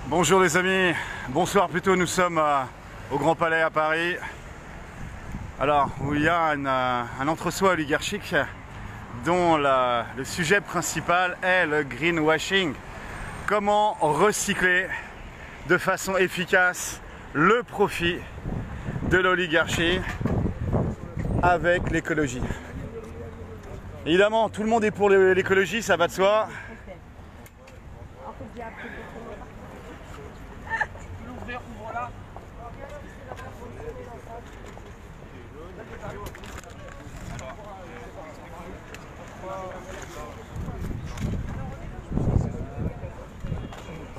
Bonjour les amis, bonsoir plutôt, nous sommes au Grand Palais à Paris. Alors, où il y a un entre-soi oligarchique dont le sujet principal est le greenwashing. Comment recycler de façon efficace le profit de l'oligarchie avec l'écologie. Évidemment, tout le monde est pour l'écologie, ça va de soi.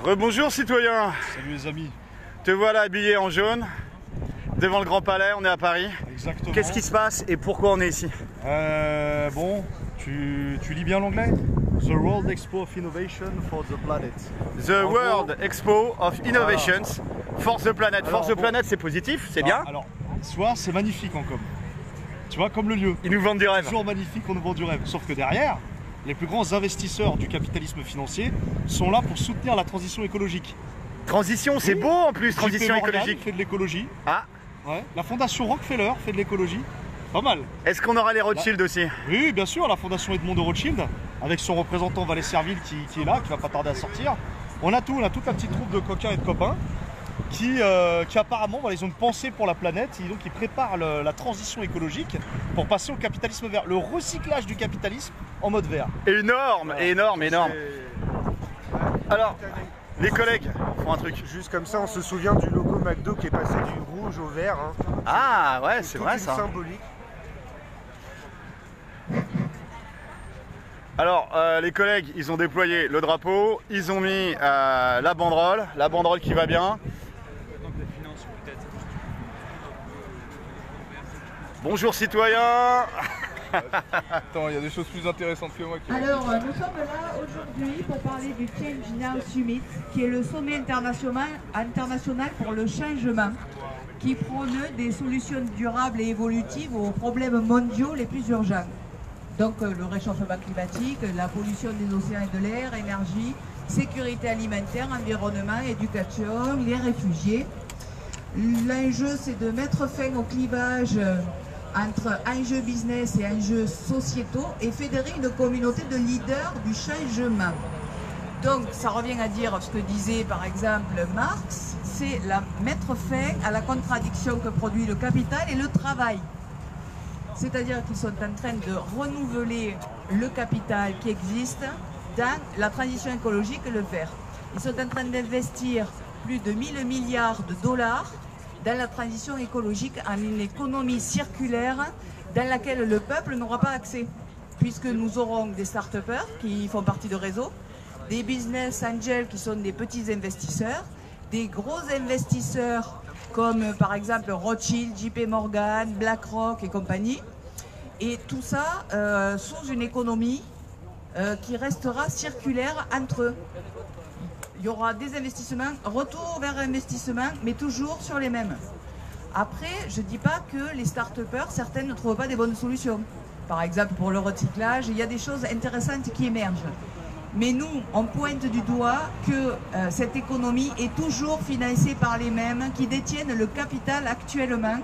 Rebonjour citoyens. Salut les amis. Te voilà habillé en jaune, devant le Grand Palais, on est à Paris. Exactement. Qu'est-ce qui se passe et pourquoi on est ici? Bon, tu lis bien l'anglais? The World Expo of Innovation for the Planet. The World Expo of Innovations for the Planet. For the Planet, c'est positif, c'est bien. Alors, soit c'est magnifique en com. Tu vois, comme le lieu. Ils nous vendent du rêve. Toujours magnifique, on nous vend du rêve. Sauf que derrière, les plus grands investisseurs du capitalisme financier sont là pour soutenir la transition écologique. Transition, c'est beau en plus, transition JP Morgan écologique. fait de l'écologie. Ah, Ouais. La fondation Rockefeller fait de l'écologie. Pas mal. est-ce qu'on aura les Rothschild aussi? Oui, bien sûr, la fondation Edmond de Rothschild, avec son représentant Valais Serville qui est là, qui va pas tarder à sortir. On a toute la petite troupe de coquins et de copains qui apparemment, voilà, ils ont une pensée pour la planète, et donc ils préparent la transition écologique pour passer au capitalisme vert, le recyclage du capitalisme en mode vert. Énorme, Voilà. énorme, énorme. Alors, les collègues font un truc. Juste comme ça, on se souvient du logo McDo qui est passé du rouge au vert. Hein. Ah ouais, c'est Toute vrai une ça. symbolique. Alors, les collègues, ils ont déployé le drapeau, ils ont mis la banderole qui va bien. Bonjour citoyens. Attends, il y a des choses plus intéressantes que moi qui... Alors, nous sommes là aujourd'hui pour parler du Change Now Summit, qui est le sommet international pour le changement, qui prône des solutions durables et évolutives aux problèmes mondiaux les plus urgents. Donc, le réchauffement climatique, la pollution des océans et de l'air, énergie, sécurité alimentaire, environnement, éducation, les réfugiés. L'enjeu, c'est de mettre fin au clivage entre enjeux business et enjeux sociétaux et fédérer une communauté de leaders du changement. Donc ça revient à dire ce que disait par exemple Marx, c'est mettre fin à la contradiction que produit le capital et le travail. C'est-à-dire qu'ils sont en train de renouveler le capital qui existe dans la transition écologique et le vert. Ils sont en train d'investir plus de 1000 milliards de dollars dans la transition écologique, en une économie circulaire dans laquelle le peuple n'aura pas accès, puisque nous aurons des start-upers qui font partie de réseaux, des business angels qui sont des petits investisseurs, des gros investisseurs comme par exemple Rothschild, JP Morgan, BlackRock et compagnie, et tout ça sous une économie qui restera circulaire entre eux. Il y aura des investissements, retour vers investissement, mais toujours sur les mêmes. Après, je ne dis pas que les start-upers, certaines ne trouvent pas des bonnes solutions. Par exemple, pour le recyclage, il y a des choses intéressantes qui émergent. Mais nous, on pointe du doigt que cette économie est toujours financée par les mêmes qui détiennent le capital actuellement,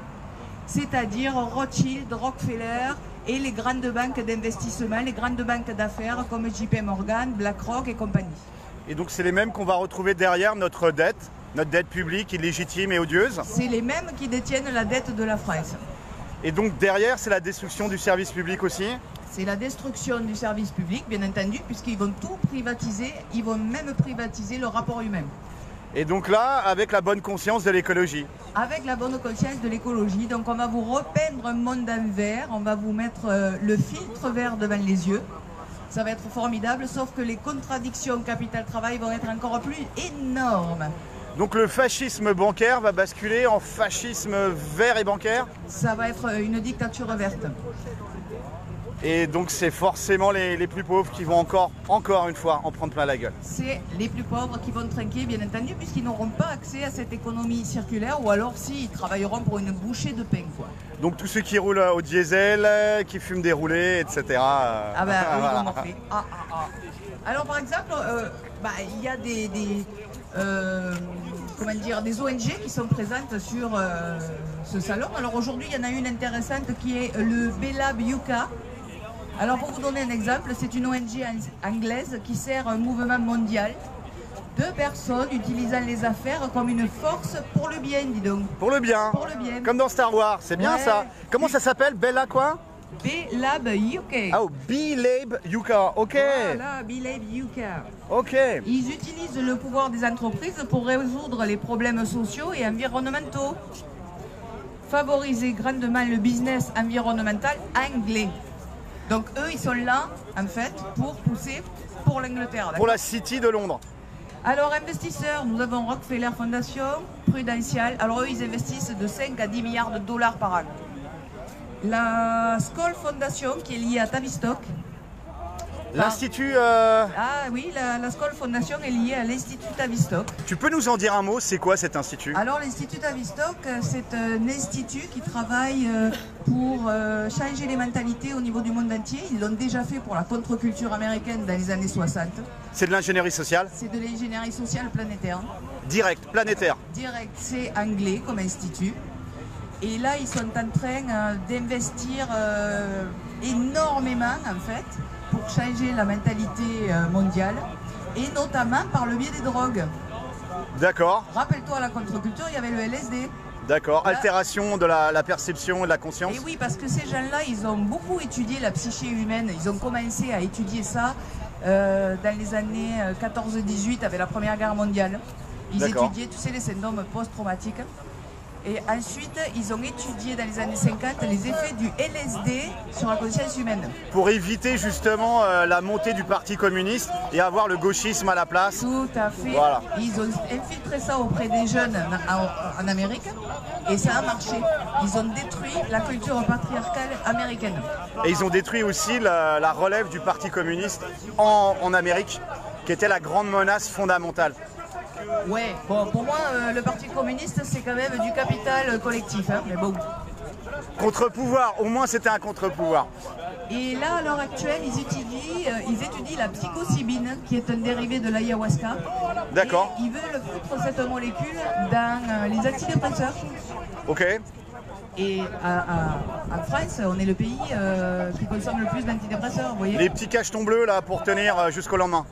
c'est-à-dire Rothschild, Rockefeller et les grandes banques d'investissement, les grandes banques d'affaires comme JP Morgan, BlackRock et compagnie. Et donc c'est les mêmes qu'on va retrouver derrière notre dette publique, illégitime et odieuse. C'est les mêmes qui détiennent la dette de la France. Et donc derrière, c'est la destruction du service public aussi. C'est la destruction du service public, bien entendu, puisqu'ils vont tout privatiser, ils vont même privatiser le rapport humain. Et donc là, avec la bonne conscience de l'écologie. Avec la bonne conscience de l'écologie, donc on va vous repeindre un monde en vert, on va vous mettre le filtre vert devant les yeux. Ça va être formidable, sauf que les contradictions capital-travail vont être encore plus énormes. Donc le fascisme bancaire va basculer en fascisme vert et bancaire. Ça va être une dictature verte. Et donc c'est forcément les plus pauvres qui vont encore une fois en prendre plein la gueule. C'est les plus pauvres qui vont trinquer, bien entendu, puisqu'ils n'auront pas accès à cette économie circulaire, ou alors si, ils travailleront pour une bouchée de pain, quoi. Donc tous ceux qui roulent au diesel, qui fument des roulés, etc. Ah ben, ils vont morfler. Alors par exemple, il y a comment dire, des ONG qui sont présentes sur ce salon. Alors aujourd'hui, il y en a une intéressante qui est le Bella Yucca. Alors pour vous donner un exemple, c'est une ONG anglaise qui sert un mouvement mondial de personnes utilisant les affaires comme une force pour le bien, dis donc. Pour le bien. Pour le bien. Comme dans Star Wars, c'est bien Ouais. ça. Comment ça s'appelle? Bella quoi? B-Lab UK. Oh, B-Lab Yucca, ok. Voilà, B-Lab UK. Ok. Ils utilisent le pouvoir des entreprises pour résoudre les problèmes sociaux et environnementaux. Favoriser grandement le business environnemental anglais. Donc eux, ils sont là, en fait, pour pousser pour l'Angleterre. Pour la City de Londres. Alors, investisseurs, nous avons Rockefeller Foundation, Prudential. Alors eux, ils investissent de 5 à 10 milliards de dollars par an. La Skoll Foundation, qui est liée à Tavistock. L'Institut... Ah oui, la Skoll Foundation est liée à l'Institut Tavistock. Tu peux nous en dire un mot? C'est quoi cet institut? Alors l'Institut Tavistock, c'est un institut qui travaille pour changer les mentalités au niveau du monde entier. Ils l'ont déjà fait pour la contre-culture américaine dans les années 60. C'est de l'ingénierie sociale? C'est de l'ingénierie sociale planétaire. Direct, planétaire. Direct, c'est anglais comme institut. Et là, ils sont en train d'investir énormément, en fait, pour changer la mentalité mondiale, et notamment par le biais des drogues. D'accord, Rappelle-toi, à la contre-culture, il y avait le LSD. d'accord. Là- Altération de la perception et de la conscience. Et oui, parce que ces gens-là, ils ont beaucoup étudié la psyché humaine. Ils ont commencé à étudier ça dans les années 14-18, avec la Première Guerre mondiale. Ils D'accord. étudiaient, tu sais, les syndromes post-traumatiques. Et ensuite, ils ont étudié dans les années 50 les effets du LSD sur la conscience humaine. Pour éviter justement la montée du Parti communiste et avoir le gauchisme à la place. Tout à fait. Voilà. Ils ont infiltré ça auprès des jeunes en Amérique et ça a marché. Ils ont détruit la culture patriarcale américaine. Et ils ont détruit aussi la relève du Parti communiste en Amérique, qui était la grande menace fondamentale. Ouais, bon, pour moi, le Parti communiste, c'est quand même du capital collectif, hein, mais bon. Contre-pouvoir, au moins c'était un contre-pouvoir. Et là, à l'heure actuelle, ils étudient la psilocybine, qui est un dérivé de l'ayahuasca. D'accord. Et ils veulent foutre cette molécule dans les antidépresseurs. Ok. Et en France, on est le pays qui consomme le plus d'antidépresseurs, vous voyez. Les petits cachetons bleus là pour tenir jusqu'au lendemain.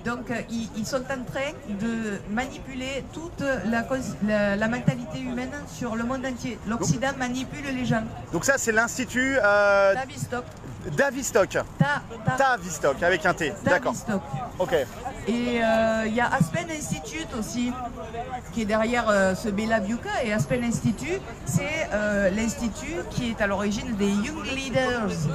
Donc ils sont en train de manipuler toute la mentalité humaine sur le monde entier. L'Occident manipule les gens. Donc ça c'est l'Institut Tavistock. Tavistock. Tavistock avec un T. D'accord. Tavistock. Ok. Et il y a Aspen Institute aussi, qui est derrière ce Bella Yucca. Et Aspen Institute, c'est l'institut qui est à l'origine des Young Leaders.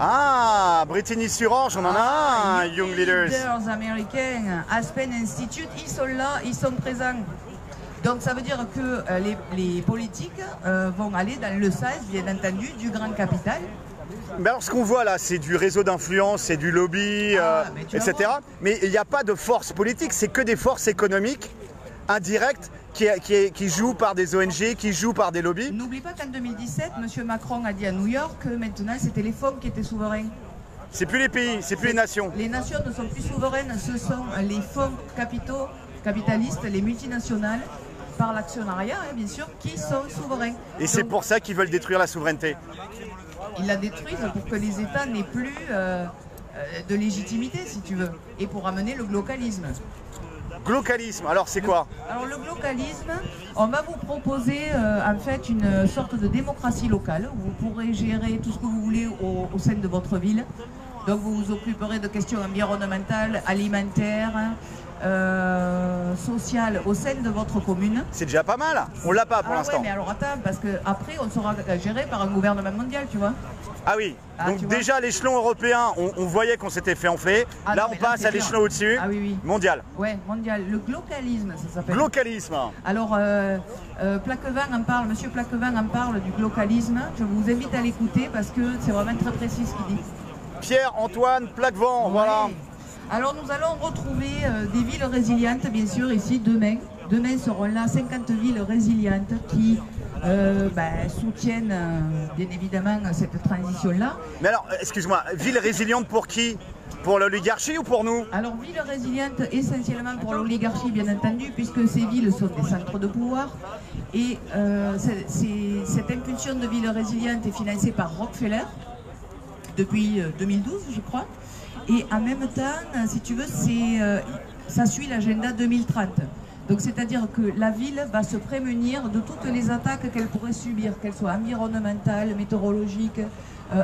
Ah, Brittany-sur-Orge, on en a un, Young Leaders. Leaders américains, Aspen Institute, ils sont là, ils sont présents. Donc ça veut dire que les politiques vont aller dans le sens, bien entendu, du grand capital. Mais alors ce qu'on voit là, c'est du réseau d'influence, c'est du lobby, mais tu vas etc. voir. Mais il n'y a pas de force politique, c'est que des forces économiques indirectes qui jouent par des ONG, qui jouent par des lobbies. N'oublie pas qu'en 2017, M. Macron a dit à New York que maintenant c'était les fonds qui étaient souverains. C'est plus les pays, c'est plus les nations. Les nations ne sont plus souveraines, ce sont les fonds capitalistes, les multinationales, par l'actionnariat, hein, bien sûr, qui sont souverains. Et c'est Donc, pour ça qu'ils veulent détruire la souveraineté. ils la détruisent pour que les États n'aient plus de légitimité, si tu veux, et pour amener le glocalisme. Glocalisme, alors c'est quoi? Alors le glocalisme, on va vous proposer en fait une sorte de démocratie locale. Vous pourrez gérer tout ce que vous voulez au sein de votre ville. Donc vous vous occuperez de questions environnementales, alimentaires, sociales au sein de votre commune. C'est déjà pas mal, on l'a pas pour Ah ouais, l'instant. mais alors attends, parce qu'après on sera géré par un gouvernement mondial, tu vois. Ah oui, Ah, donc tu vois. déjà à l'échelon européen, on voyait qu'on s'était fait enfler. Ah Là non, on mais là, passe c'est à l'échelon clair. au-dessus, Ah oui, oui. mondial. Ouais, mondial. Le glocalisme, ça s'appelle. Glocalisme. Alors, Plaquevin en parle, Monsieur Plaquevin en parle du glocalisme. Je vous invite à l'écouter parce que c'est vraiment très précis ce qu'il dit. Pierre-Antoine Plaquevent, voilà. Ouais. Alors, nous allons retrouver des villes résilientes, bien sûr, ici, demain. Demain seront là 50 villes résilientes qui soutiennent, bien évidemment, cette transition-là. Mais alors, excuse-moi, ville résiliente pour qui? Pour l'oligarchie ou pour nous? Alors, ville résiliente essentiellement pour l'oligarchie, bien entendu, puisque ces villes sont des centres de pouvoir. Et cette impulsion de ville résiliente est financée par Rockefeller depuis 2012, je crois. Et en même temps, si tu veux, ça suit l'agenda 2030. Donc, c'est-à-dire que la ville va se prémunir de toutes les attaques qu'elle pourrait subir, qu'elles soient environnementales, météorologiques,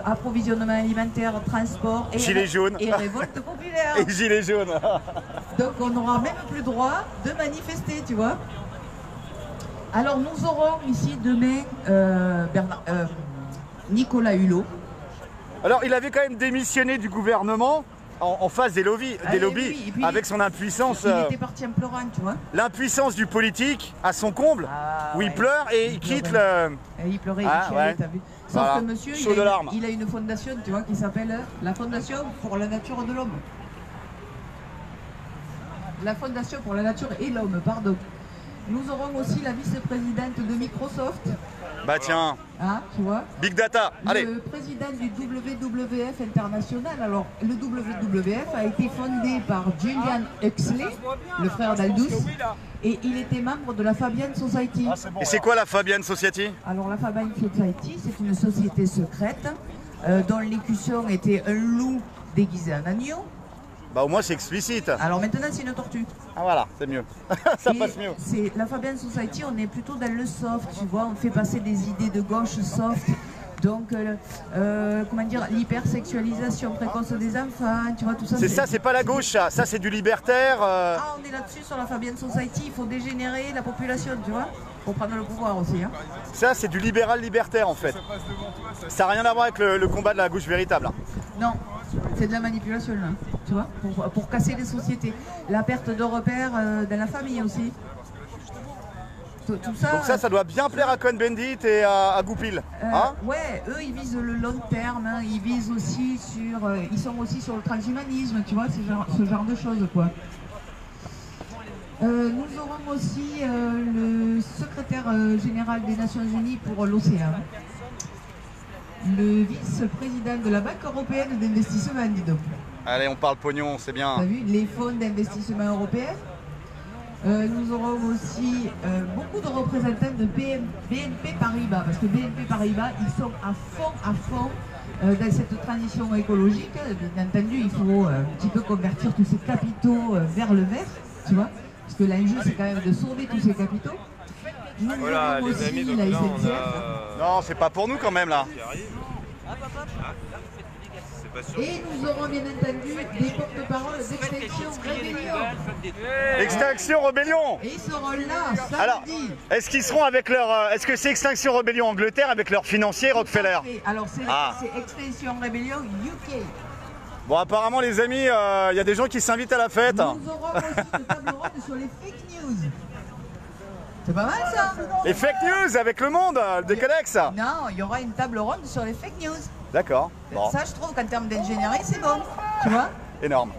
approvisionnement alimentaire, transport et, Gilets jaunes. Et révolte populaire. Et gilets jaunes. Donc on n'aura même plus droit de manifester, tu vois. Alors nous aurons ici demain Nicolas Hulot. Alors il avait quand même démissionné du gouvernement en face des lobbies, Oui, et puis, avec son impuissance. Il était parti en pleurant, tu vois. L'impuissance du politique à son comble, où il ouais. pleure et il quitte le... Et il pleurait, Ah, il chialait, ouais. t'as vu. Sauf Voilà. que monsieur, Chaud de larmes. il a une fondation, tu vois, qui s'appelle la Fondation pour la nature de l'homme. La Fondation pour la nature et l'homme, pardon. Nous aurons aussi la vice-présidente de Microsoft, Bah tiens, hein, tu vois. Big Data, allez. Le président du WWF international. Alors, le WWF a été fondé par Julian Huxley, le frère d'Aldous, et il était membre de la Fabian Society. Et c'est quoi la Fabian Society? Alors, la Fabian Society, c'est une société secrète dont l'écusson était un loup déguisé en agneau. Bah au moins c'est explicite. Alors maintenant, c'est une tortue. Ah voilà, c'est mieux. Ça Et passe mieux. c'est la Fabian Society, on est plutôt dans le soft, tu vois, on fait passer des idées de gauche soft. Donc, comment dire, l'hypersexualisation précoce des enfants, tu vois, tout ça. C'est ça, c'est pas la gauche, ça c'est du libertaire. Ah, on est là-dessus sur la Fabian Society, il faut dégénérer la population, tu vois, pour prendre le pouvoir aussi. Hein. Ça c'est du libéral libertaire en fait. Ça n'a rien à voir avec le combat de la gauche véritable. Non, c'est de la manipulation, là, tu vois, pour casser les sociétés. La perte de repères dans la famille aussi. Tout ça, Donc ça doit bien plaire à Cohn-Bendit et à Goupil. Hein? ouais, eux ils visent le long terme, hein, ils visent aussi sur, ils sont aussi sur le transhumanisme, tu vois, ce genre de choses quoi. Nous aurons aussi le secrétaire général des Nations Unies pour l'océan, le vice-président de la Banque européenne d'investissement, dis donc. Allez, on parle pognon, c'est bien. T'as vu, les fonds d'investissement européens. Nous aurons aussi beaucoup de représentants de BNP Paribas, parce que BNP Paribas, ils sont à fond dans cette transition écologique. Bien entendu, il faut un petit peu convertir tous ces capitaux vers le vert, tu vois, parce que l'enjeu, c'est quand même de sauver tous ces capitaux. Nous Voilà, aurons les aussi amis, donc la là, on SNCF. a... Non, c'est pas pour nous quand même là. Qui arrive. C'est pas sûr. Et nous aurons bien entendu des porte-paroles d'Extinction Rébellion. Extinction Rebellion. Et ils seront là, Alors, samedi. est-ce qu'ils seront avec leur... Est-ce que c'est Extinction Rebellion Angleterre avec leur financier Rockefeller? Alors c'est Ah. Extinction Rébellion UK. Bon, apparemment les amis, il y a des gens qui s'invitent à la fête. Nous aurons aussi une table ronde sur les fake news. C'est pas mal ça? Les fake news avec le monde, le Décodex. Non, il y aura une table ronde sur les fake news. D'accord, bon, Ça, je trouve qu'en termes d'ingénierie, c'est bon. Tu vois? énorme.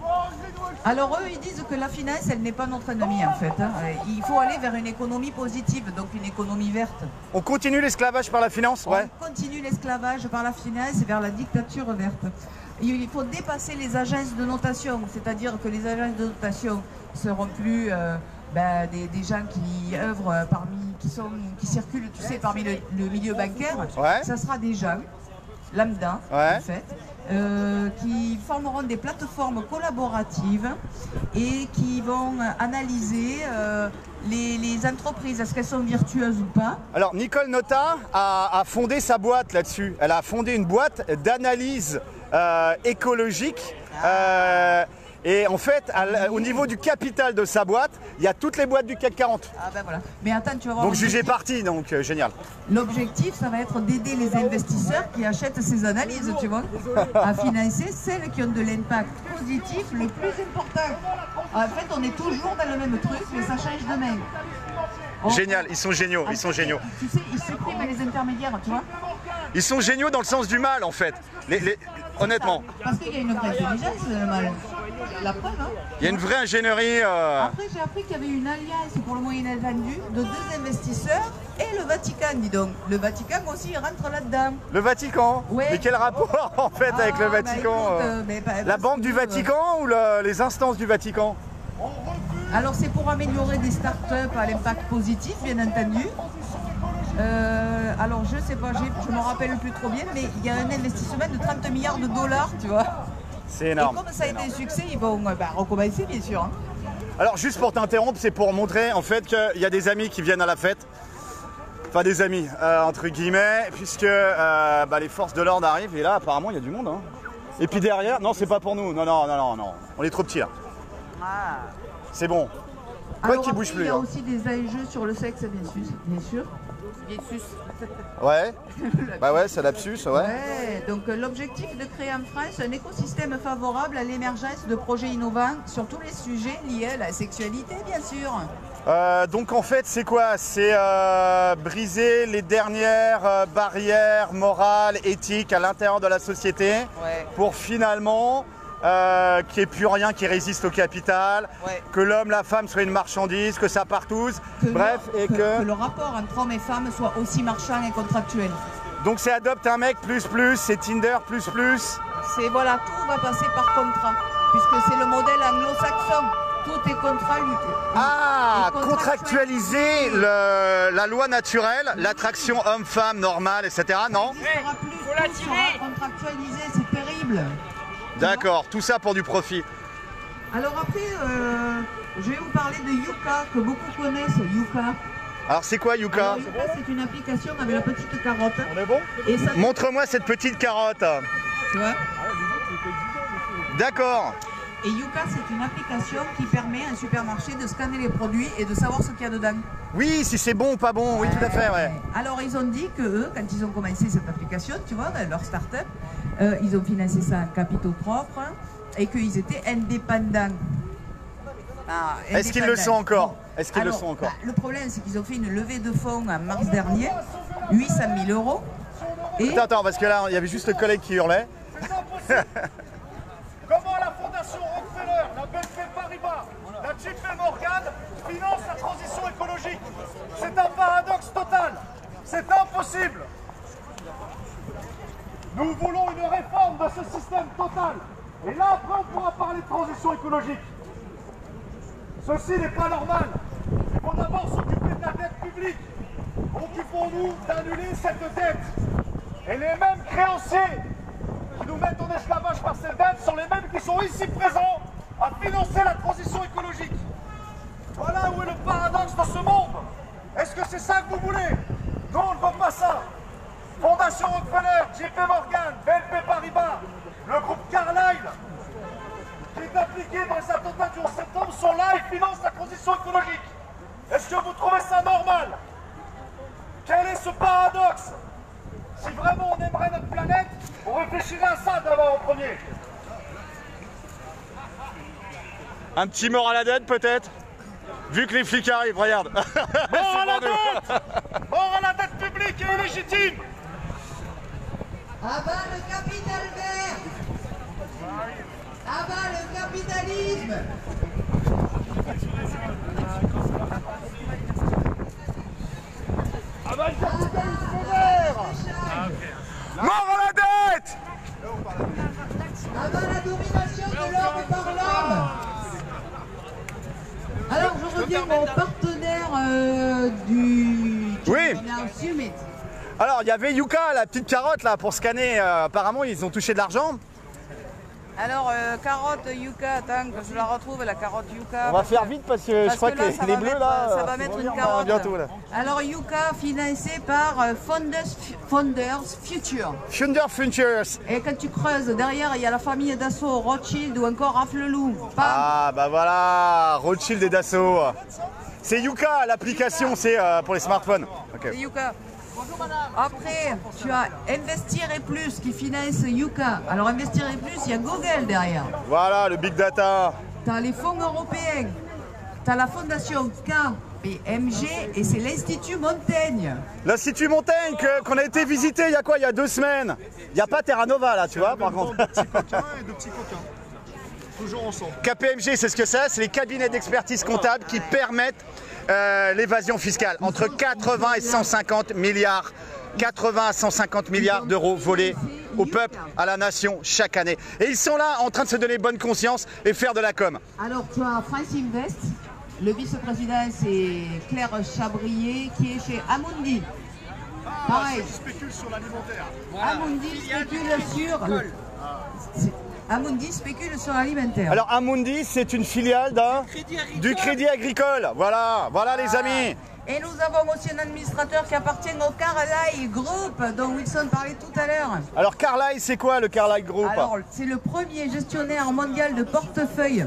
Alors eux, ils disent que la finance, elle n'est pas notre ennemi en fait. Hein. Il faut aller vers une économie positive, donc une économie verte. On continue l'esclavage par la finance? Ouais. On continue l'esclavage par la finance vers la dictature verte. Il faut dépasser les agences de notation, c'est-à-dire que les agences de notation seront plus des gens qui œuvrent qui circulent, tu sais, parmi le milieu bancaire. Ouais. Ça sera des gens lambda, Ouais. en fait, qui formeront des plateformes collaboratives et qui vont analyser les entreprises, est-ce qu'elles sont vertueuses ou pas. Alors Nicole Notta a fondé sa boîte là-dessus. Elle a fondé une boîte d'analyse écologique. Et en fait, au niveau du capital de sa boîte, il y a toutes les boîtes du CAC 40. Ah ben voilà. Mais attends, tu vas voir. Donc jugé parti, donc génial. L'objectif, ça va être d'aider les investisseurs qui achètent ces analyses, tu vois, à financer celles qui ont de l'impact positif le plus important. En fait, on est toujours dans le même truc, mais ça change de main. Génial, ils sont géniaux, ils sont géniaux. Tu sais, ils suppriment les intermédiaires, tu vois. Ils sont géniaux dans le sens du mal en fait. Honnêtement. Parce qu'il y a une vraie intelligence, le mal. La preuve, hein. Il y a une vraie ingénierie. Après, j'ai appris qu'il y avait une alliance pour le moyen attendu de 2 investisseurs et le Vatican, dis donc. Le Vatican aussi, il rentre là-dedans. Le Vatican. Ouais. Mais quel rapport en fait avec le Vatican la Banque du Vatican ou les instances du Vatican? Alors, c'est pour améliorer des startups à l'impact positif, bien entendu. Alors, je sais pas, je me rappelle plus trop bien, mais il y a un investissement de 30 milliards de dollars, tu vois. C'est énorme. Et comme ça a été un succès, ils vont recommencer, bien sûr. Hein. Alors juste pour t'interrompre, c'est pour montrer en fait qu'il y a des amis qui viennent à la fête. Enfin des amis, entre guillemets, puisque les forces de l'ordre arrivent et là apparemment il y a du monde. Hein. Et puis derrière, non c'est pas pour nous, non, on est trop petits là. Ah. C'est bon. Quoi qui bouge plus. Il y a hein. aussi des enjeux sur le sexe, bien sûr. Ouais. Bah ouais, c'est lapsus, ouais. Ouais, donc l'objectif de créer en France un écosystème favorable à l'émergence de projets innovants sur tous les sujets liés à la sexualité, bien sûr. Donc en fait, c'est quoi? C'est briser les dernières barrières morales, éthiques à l'intérieur de la société pour finalement qu'il n'y ait plus rien qui résiste au capital, que l'homme, la femme soit une marchandise, que ça partouze, bref, et que le rapport entre hommes et femmes soit aussi marchand et contractuel. Donc c'est adopte un mec plus, c'est Tinder plus. C'est voilà, tout va passer par contrat, puisque c'est le modèle anglo-saxon. Tout est contrat. Ah, contractualiser la loi naturelle, l'attraction homme-femme normale, etc. Non? Tout sera contractualisé, c'est terrible. D'accord, tout ça pour du profit. Alors après, je vais vous parler de Yuka, que beaucoup connaissent, Yuka. Alors c'est quoi Yuka? Alors, Yuka, c'est une application avec la petite carotte. On est bon? Et ça... Montre-moi cette petite carotte. Tu vois? D'accord. Et Yuka, c'est une application qui permet à un supermarché de scanner les produits et de savoir ce qu'il y a dedans. Oui, si c'est bon ou pas bon, oui tout à fait, ouais. Alors ils ont dit que eux, quand ils ont commencé cette application, tu vois, dans leur start-up, ils ont financé ça en capitaux propres et qu'ils étaient indépendants. Est-ce qu'ils le sont encore? Est-ce qu'ils le sont encore? Le problème, c'est qu'ils ont fait une levée de fonds en mars dernier, 800 000 €. Et... Attends, parce que là, il y avait juste le collègue qui hurlait. Comment la Fondation Rockefeller, la BNP Paribas, la JP Morgan financent la transition écologique? C'est un paradoxe total. C'est impossible. Nous voulons une réforme de ce système total. Et là, après, on pourra parler de transition écologique. Ceci n'est pas normal. Il faut d'abord s'occuper de la dette publique. Occupons-nous d'annuler cette dette. Et les mêmes créanciers qui nous mettent en esclavage par cette dette sont les mêmes qui sont ici présents à financer la transition écologique. Voilà où est le paradoxe de ce monde. Est-ce que c'est ça que vous voulez? Non, on ne veut pas ça. Fondation Rockefeller, JP Morgan, BNP Paribas, le groupe Carlyle, qui est impliqué dans les attentats du 11 septembre, sont là et financent la transition écologique. Est-ce que vous trouvez ça normal? Quel est ce paradoxe? Si vraiment on aimerait notre planète, on réfléchirait à ça d'abord en premier. Un petit mort à la dette peut-être? Vu que les flics arrivent, regarde. Mort à la dette! Mort à la dette publique et illégitime! Abat le capital vert! Abat le capitalisme! Abat le capitalisme vert! Mort à la dette! Abat la domination de l'homme par l'homme! Alors je reviens au partenaire du Summit. Alors il y avait Yuka, la petite carotte là pour scanner, apparemment ils ont touché de l'argent. Alors, carotte Yuka, attends que je la retrouve, la carotte Yuka. On va faire vite parce que je crois que les bleus là, ça va mettre une carotte. Bientôt là. Alors Yuka financé par Founders Future. Funder Futures. Et quand tu creuses, derrière il y a la famille Dassault, Rothschild ou encore Afflelou. Ah bah voilà, Rothschild et Dassault. C'est Yuka, l'application, c'est pour les smartphones. Okay. C'est Yuka. Après, tu as Investir et Plus qui finance Yuka. Alors Investir et Plus, il y a Google derrière. Voilà, le Big Data. Tu as les fonds européens. Tu as la fondation KPMG et c'est l'Institut Montaigne. L'Institut Montaigne qu'on a été visité il y a quoi? Il y a 2 semaines. Il n'y a pas Terra Nova là, tu vois, par contre. De petits coquins et de petits coquins. Toujours ensemble. KPMG, c'est ce que c'est les cabinets d'expertise comptable qui permettent l'évasion fiscale. Entre 80 et 150 milliards. 80 à 150 milliards d'euros volés au peuple, à la nation chaque année. Et ils sont là en train de se donner bonne conscience et faire de la com. Alors tu as France Invest, le vice-président c'est Claire Chabrier qui est chez Amundi. Pareil. Spécule sur l'alimentaire. Amundi spécule sur l'alimentaire. Alors Amundi, c'est une filiale du Crédit Agricole. Voilà, voilà les amis. Et nous avons aussi un administrateur qui appartient au Carlyle Group, dont Wilson parlait tout à l'heure. Alors Carlyle, c'est quoi le Carlyle Group? Alors, c'est le premier gestionnaire mondial de portefeuille.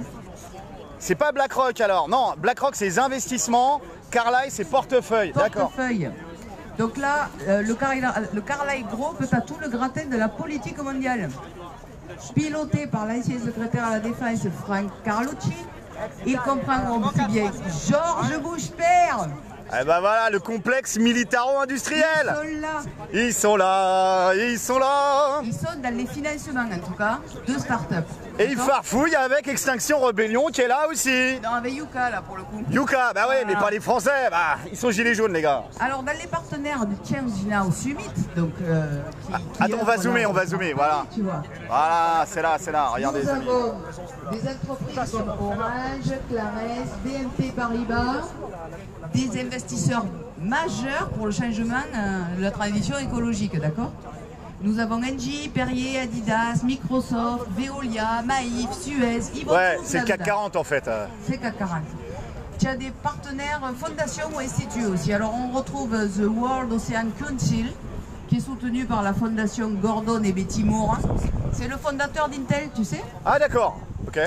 C'est pas BlackRock alors? Non, BlackRock c'est les investissements, Carlyle c'est portefeuille, d'accord. Portefeuille. Donc là, le Carlyle Group a tout le gratin de la politique mondiale. Piloté par l'ancien secrétaire à la Défense Frank Carlucci, il comprend aussi bien Georges Bush-Père. Eh ben voilà, le complexe militaro-industriel. Ils sont là. Ils sont dans les financements en tout cas, de start-up. Et ils farfouillent avec Extinction Rebellion qui est là aussi. Non, avec Yuka là pour le coup. Yuka, bah ouais, mais pas les Français, bah ils sont gilets jaunes les gars. Alors dans les partenaires du Change Now Summit, donc attends, on va zoomer, voilà. Tu vois. Voilà, c'est là, regardez. Nous avons des entreprises comme Orange, Clarès, BNP Paribas, des investisseurs majeurs pour le changement de la transition écologique, d'accord? Nous avons Engie, Perrier, Adidas, Microsoft, Veolia, Maïf, Suez, Ouais, c'est le CAC 40 en fait. C'est CAC 40. Tu as des partenaires fondations ou instituts aussi. Alors on retrouve The World Ocean Council, qui est soutenu par la fondation Gordon et Betty Moore. C'est le fondateur d'Intel, tu sais? Ah d'accord, ok.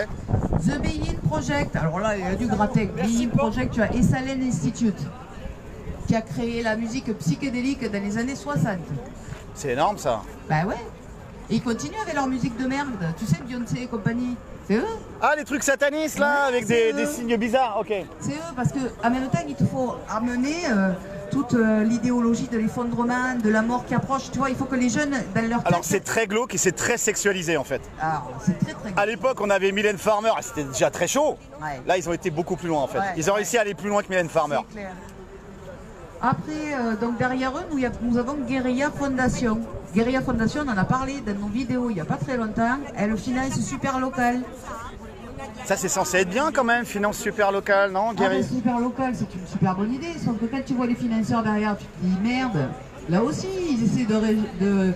The Bein Project, alors là il y a du gratin. Bein Project, tu as Esalen Institute, qui a créé la musique psychédélique dans les années 60. C'est énorme ça. Bah ouais. Et ils continuent avec leur musique de merde. Tu sais, Beyoncé et compagnie, c'est eux. Ah, les trucs satanistes là, avec des signes bizarres, ok. C'est eux, parce qu'en même temps, il te faut amener toute l'idéologie de l'effondrement, de la mort qui approche. Tu vois, il faut que les jeunes, dans leur tête... Alors c'est très glauque et c'est très sexualisé en fait. Alors, c'est très glauque. À l'époque, on avait Mylène Farmer, c'était déjà très chaud. Ouais. Là, ils ont été beaucoup plus loin en fait. Ouais, ils ont réussi à aller plus loin que Mylène Farmer. C'est clair. Après, donc derrière eux, nous avons Guerilla Foundation. Guerilla Foundation, on en a parlé dans nos vidéos il n'y a pas très longtemps. Elle finance super local. Ça, c'est censé être bien quand même, finance super locale, non, Guéry? Super local, c'est une super bonne idée. Sauf que quand tu vois les financeurs derrière, tu te dis merde. Là aussi, ils essaient de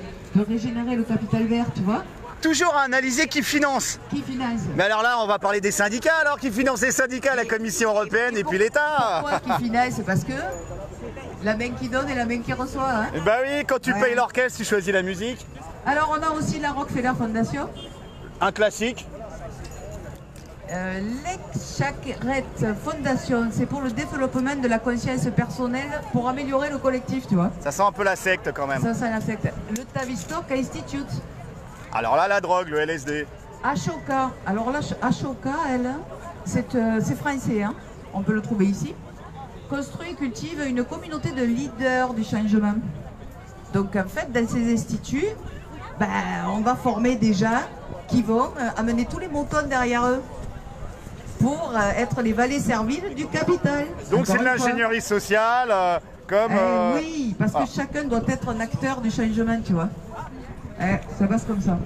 régénérer le capital vert, tu vois. Toujours à analyser qui finance. Qui finance? Mais alors là, on va parler des syndicats, alors qui finance les syndicats, la Commission européenne et puis l'État. Pourquoi qui finance? C'est parce que la main qui donne et la main qui reçoit. Hein. Bah oui, quand tu payes l'orchestre, tu choisis la musique. Alors on a aussi la Rockefeller Foundation. Un classique. L'Ex-Chakret Foundation, c'est pour le développement de la conscience personnelle pour améliorer le collectif, tu vois. Ça sent un peu la secte quand même. Ça sent la secte. Le Tavistock Institute. Alors là, la drogue, le LSD. Ashoka. Alors là, Ashoka, elle, c'est français, hein. On peut le trouver ici. Construit et cultive une communauté de leaders du changement. Donc en fait, dans ces instituts, ben, on va former des gens qui vont amener tous les moutons derrière eux pour être les valets serviles du capital. Donc c'est de l'ingénierie sociale, comme... Oui, parce que chacun doit être un acteur du changement, tu vois. Ça passe comme ça.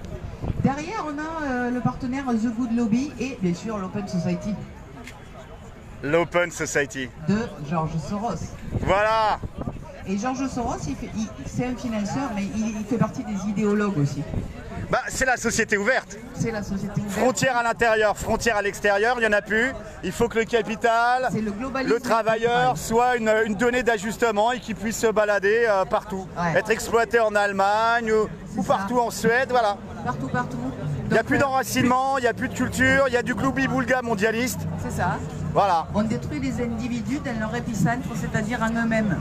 Derrière, on a le partenaire The Good Lobby et bien sûr l'Open Society. L'Open Society. De George Soros. Voilà. Et George Soros, c'est un financeur, mais il fait partie des idéologues aussi. Bah, c'est la société ouverte. C'est la société ouverte. Frontière à l'intérieur, frontière à l'extérieur, il n'y en a plus. Il faut que le capital, le travailleur soit une donnée d'ajustement et qu'il puisse se balader partout. Ouais. Être exploité en Allemagne ou partout en Suède, voilà. Partout. Il n'y a plus d'enracinement, il n'y a plus de culture, il y a du gloubi-boulga mondialiste. C'est ça. Voilà. On détruit les individus dans leur épicentre, c'est-à-dire en eux-mêmes.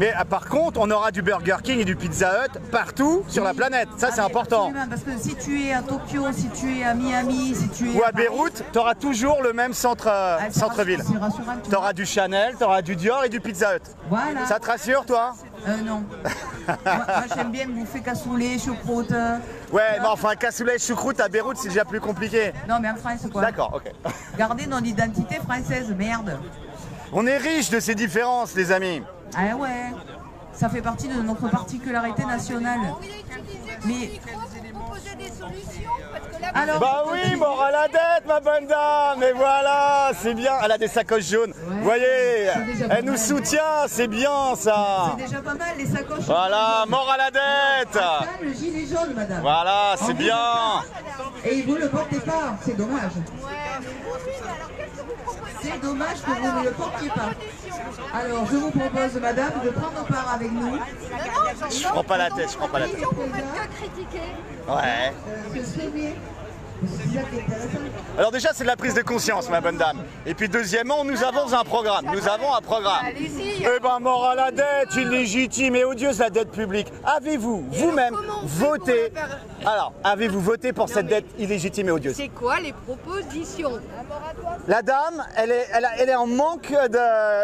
Mais par contre, on aura du Burger King et du Pizza Hut partout sur la planète. Ça, c'est important. Absolument, parce que si tu es à Tokyo, si tu es à Miami, si tu es Ou à Paris, Beyrouth, tu auras toujours le même centre-ville. c'est rassurant, Tu auras du Chanel, tu auras du Dior et du Pizza Hut. Voilà. Ça te rassure, toi? Non. moi j'aime bien bouffer cassoulet, choucroute. Ouais, mais enfin, cassoulet et choucroute à Beyrouth, c'est déjà plus compliqué. Non, mais en France, quoi. D'accord, ok. Gardez notre identité française, merde. On est riche de ces différences, les amis. Ah ouais, ça fait partie de notre particularité nationale. Mais alors, Bah oui, mort à la dette, ma bonne dame. Mais voilà, c'est bien. Elle a des sacoches jaunes. Vous voyez, elle nous soutient, c'est bien ça. c'est déjà pas mal les sacoches. Voilà, mort à la dette. Ça, le gilet jaune, madame. Voilà, c'est bien. Et vous le portez pas, c'est dommage. C'est dommage que vous ne le portiez pas. Alors, je vous propose, madame, de prendre part avec nous. Je prends pas la tête, je prends pas la tête. Ouais. Alors déjà, c'est de la prise de conscience, ma bonne dame. Et puis deuxièmement, nous avons un programme. Nous avons un programme. Eh ben, mort à la dette, illégitime et odieuse la dette publique. Avez-vous, vous-même, voté... Alors, avez-vous voté pour cette dette illégitime et odieuse? C'est quoi les propositions? La dame, elle est en manque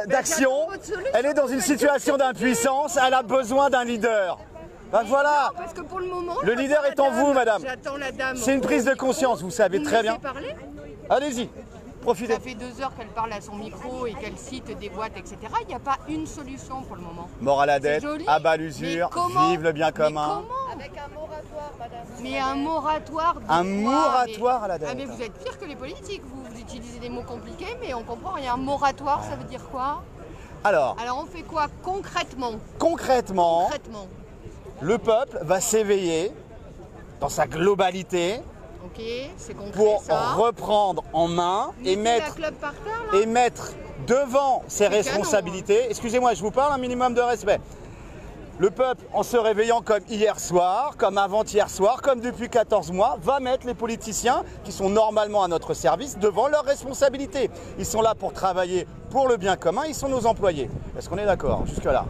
d'action. Elle est dans une situation d'impuissance. Elle a besoin d'un leader. Ben voilà. Parce que pour le moment, Le leader est en vous, madame. J'attends la dame. C'est une prise de conscience, vous savez très bien. Parler. Allez-y, profitez. Ça fait 2 heures qu'elle parle à son micro et qu'elle cite des boîtes, etc. Il n'y a pas une solution pour le moment. Mort à la dette, joli, à bas l'usure, mais comment? vive le bien Mais commun. comment? Avec un moratoire, madame. Mais un moratoire de Un quoi? moratoire à la dette. Ah mais vous êtes pire que les politiques. Vous utilisez des mots compliqués, mais on comprend rien. Un moratoire, ça veut dire quoi? Alors, Alors on fait quoi concrètement? concrètement, Concrètement. le peuple va s'éveiller dans sa globalité Ok, c'est concret pour ça. reprendre en main et Mettez la mettre, clope par terre, là. devant ses canon, responsabilités. Excusez-moi, je vous parle un minimum de respect. Le peuple, en se réveillant comme hier soir, comme avant-hier soir, comme depuis 14 mois, va mettre les politiciens, qui sont normalement à notre service, devant leurs responsabilités. Ils sont là pour travailler pour le bien commun, ils sont nos employés. Est-ce qu'on est d'accord jusque-là?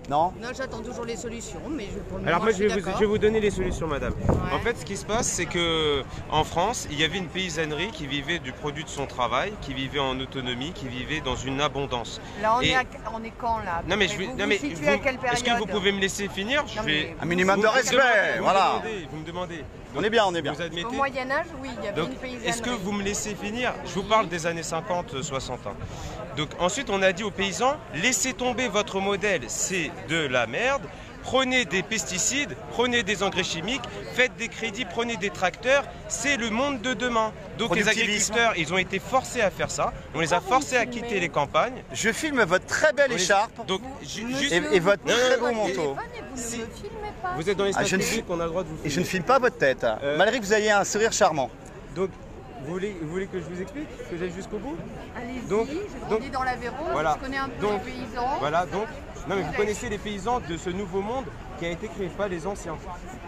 Non? Non, j'attends toujours les solutions, mais pour le Alors moment, moi je je suis vais vous donner les solutions, madame. Ouais. En fait, ce qui se passe, c'est que en France, il y avait une paysannerie qui vivait du produit de son travail, qui vivait en autonomie, qui vivait dans une abondance. Là, on Et- est quand là? Non mais je vais, Vous non mais vous situez à quelle est-ce que vous période? pouvez me laisser finir? Je Non, vais mais- Un minimum de vous me respect, demandez, voilà. Vous me demandez. On est bien, on est bien. Vous admettez? Au Moyen-Âge, oui, il y avait Donc, une paysannerie. est-ce que vous me laissez finir? Je vous parle des années 50-60. Donc ensuite, on a dit aux paysans, laissez tomber votre modèle, c'est de la merde. Prenez des pesticides, prenez des engrais chimiques, faites des crédits, prenez des tracteurs. C'est le monde de demain. Donc les Productivisme. agriculteurs, ils ont été forcés à faire ça. On les a forcés à quitter les campagnes. Je filme votre très belle On les- écharpe Donc juste, et votre Non, très non, beau non, manteau. Si- vous êtes dans l'espace je ne public, on a le droit de vous Et je filmer. ne filme pas votre tête, malgré que vous ayez un sourire charmant. Donc vous voulez que je vous explique, que j'aille jusqu'au bout? Allez-y, Donc- j'ai grandi dans l'Aveyron, voilà. je connais un peu Donc, les paysans. Voilà, donc, non mais vous connaissez les paysans de ce nouveau monde qui a été créé, pas les anciens.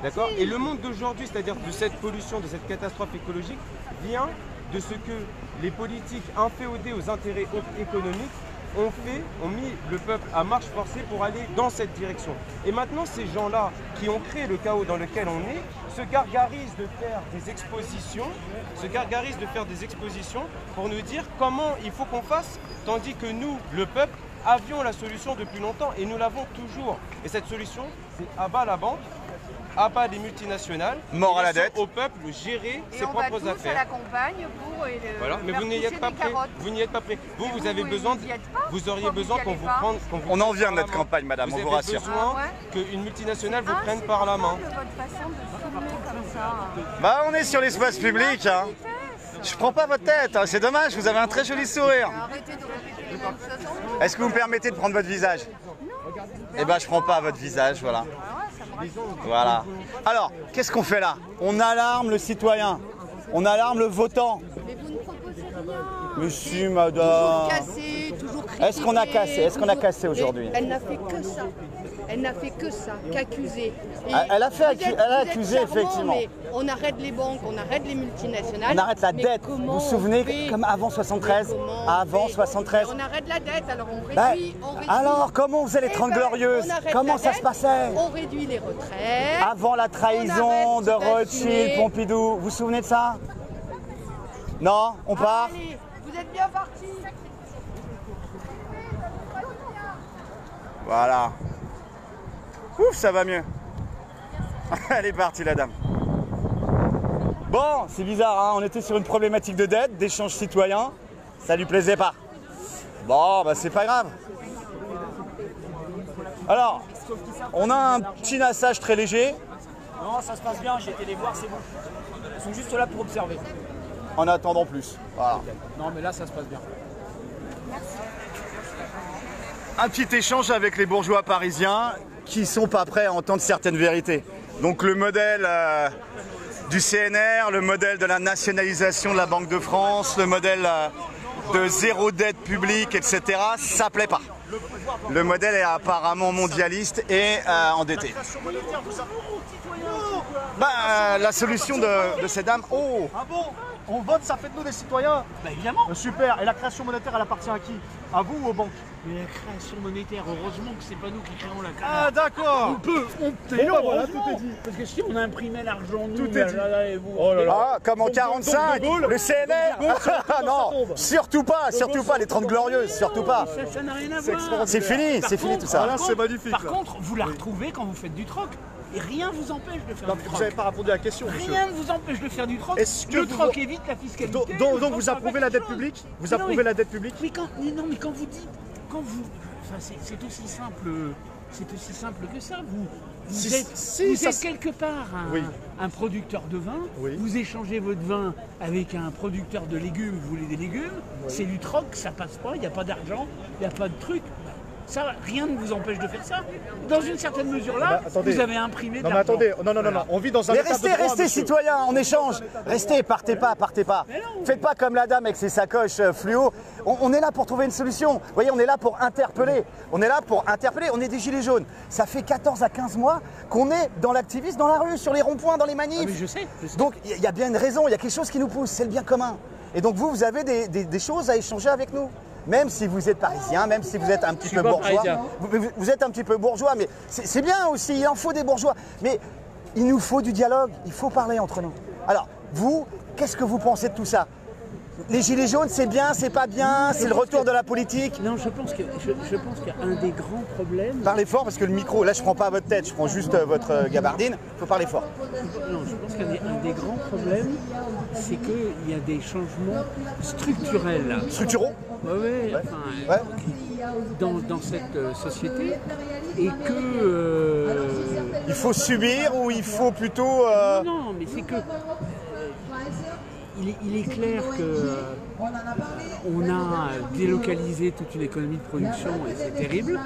D'accord? Et le monde d'aujourd'hui, c'est-à-dire de cette pollution, de cette catastrophe écologique, vient de ce que les politiques inféodées aux intérêts économiques ont mis le peuple à marche forcée pour aller dans cette direction. Et maintenant, ces gens-là qui ont créé le chaos dans lequel on est, se gargarisent de faire des expositions pour nous dire comment il faut qu'on fasse, tandis que nous, le peuple, avions la solution depuis longtemps et nous l'avons toujours. Et cette solution, c'est abat la banque, abat les multinationales, Mort à la laissons dette. au peuple gérer Et ses on va propres tous à la affaires. campagne pour Voilà, mais faire vous n'y pousser êtes pas des prêts. carottes. Vous n'y êtes pas prêts. Vous, Et vous vous, avez vous besoin, n'y êtes pas? vous auriez Pourquoi besoin vous y qu'on allez vous pas prenne, qu'on vous On en prenne vient par de la notre main. campagne, madame, on vous avez rassure. besoin Ah qu'une multinationale vous Ah, prenne c'est par la pas main. mal, votre façon de filmer comme ça. Bah, on est sur l'espace public, hein. Je prends pas votre tête, hein, c'est dommage, vous avez un très joli sourire. Arrêtez de répéter les mêmes choses. Est-ce que vous me permettez de prendre votre visage? Eh ben, je prends pas votre visage, voilà. Voilà. Alors, qu'est-ce qu'on fait là? On alarme le citoyen, on alarme le votant. Mais vous ne proposez rien. Mais si, Toujours madame. cassé, toujours Est-ce qu'on a cassé? Est-ce qu'on a cassé aujourd'hui? Elle n'a fait que ça. Elle n'a fait que ça, qu'accuser. Et Elle a accusé, charmant, effectivement. Mais on arrête les banques, on arrête les multinationales. On arrête la mais dette. Vous vous souvenez, comme avant 73? Avant 73. On arrête la dette, alors on Bah, réduit. alors, comment on faisait les 30 glorieuses? Comment ça se passait? On réduit les retraites. Avant la trahison de Rothschild, Pompidou, vous vous souvenez de ça? Non? On part? Allez, vous êtes bien partis. Voilà. Ouf, ça va mieux. Elle est partie, la dame. Bon, c'est bizarre, hein, on était sur une problématique de dette, d'échange citoyen. Ça lui plaisait pas. Bon, bah c'est pas grave. Alors, on a un petit nassage très léger. Non, ça se passe bien, j'ai été les voir, c'est bon. Ils sont juste là pour observer. En attendant plus. Voilà. Non, mais là, ça se passe bien. Un petit échange avec les bourgeois parisiens qui sont pas prêts à entendre certaines vérités. Donc le modèle du CNR, le modèle de la nationalisation de la Banque de France, le modèle de zéro dette publique, etc., ça plaît pas. Le modèle est apparemment mondialiste et endetté. La solution de ces dames... Oh, Ah bon? On vote, ça fait de nous des citoyens? Bah évidemment. Super. Et la création monétaire, elle appartient à qui? À vous ou aux banques? Mais la création monétaire, heureusement que c'est pas nous qui créons la création. Ah d'accord. Voilà, tout est dit. Parce que si on imprimait l'argent, nous, Tout est dit. là, et vous, Oh là là. Ah, comme en 45, le CNR. Ah non, surtout pas les 30 glorieuses, surtout pas. ça n'a rien à voir. C'est fini, c'est fini tout ça. Voilà, c'est magnifique. Par là. contre, vous la retrouvez quand vous faites du troc. Et rien ne vous empêche de faire Non, du vous troc. n'avez pas répondu à la question, monsieur. Rien ne vous empêche de faire du troc. Est-ce que le vous- troc évite la fiscalité. Donc le troc, vous ça approuvez va la être dette chose. publique? Vous Mais non, approuvez mais- la dette publique? mais quand vous dites, enfin, c'est aussi simple que ça. Vous êtes quelque part un producteur de vin, vous échangez votre vin avec un producteur de légumes, vous voulez des légumes, c'est du troc, ça passe pas, il n'y a pas d'argent, il n'y a pas de truc. Ça, rien ne vous empêche de faire ça. Dans une certaine mesure-là, attendez. vous avez imprimé de Non mais l'argent. attendez, non, on vit dans un Mais état de droit, restez monsieur. citoyens, on échange. Restez, partez pas. Faites pas comme la dame avec ses sacoches fluo. On est là pour trouver une solution. Vous voyez, on est là pour interpeller. On est des gilets jaunes. Ça fait 14 à 15 mois qu'on est dans l'activisme, dans la rue, sur les ronds-points, dans les manifs. Ah, mais je sais. Donc il y a bien une raison, il y a quelque chose qui nous pousse, c'est le bien commun. Et donc vous avez des choses à échanger avec nous. Même si vous êtes parisien, même si vous êtes un petit peu pas bourgeois. parisien. Vous êtes un petit peu bourgeois, mais c'est bien aussi, il en faut des bourgeois. Mais il nous faut du dialogue, il faut parler entre nous. Alors, vous, qu'est-ce que vous pensez de tout ça? Les gilets jaunes, c'est bien, c'est pas bien, c'est le retour de la politique? Non, je pense qu'il y a un des grands problèmes. Parlez fort parce que le micro, là je prends pas votre tête, je prends juste votre gabardine, il faut parler fort. Non, je pense qu'un des grands problèmes, c'est qu'il y a des changements structurels. Structuraux? Oui, Ouais. dans cette société, et que... Il faut subir ou il faut plutôt... Non, mais c'est que... Il est clair que on a délocalisé toute une économie de production et c'est terrible.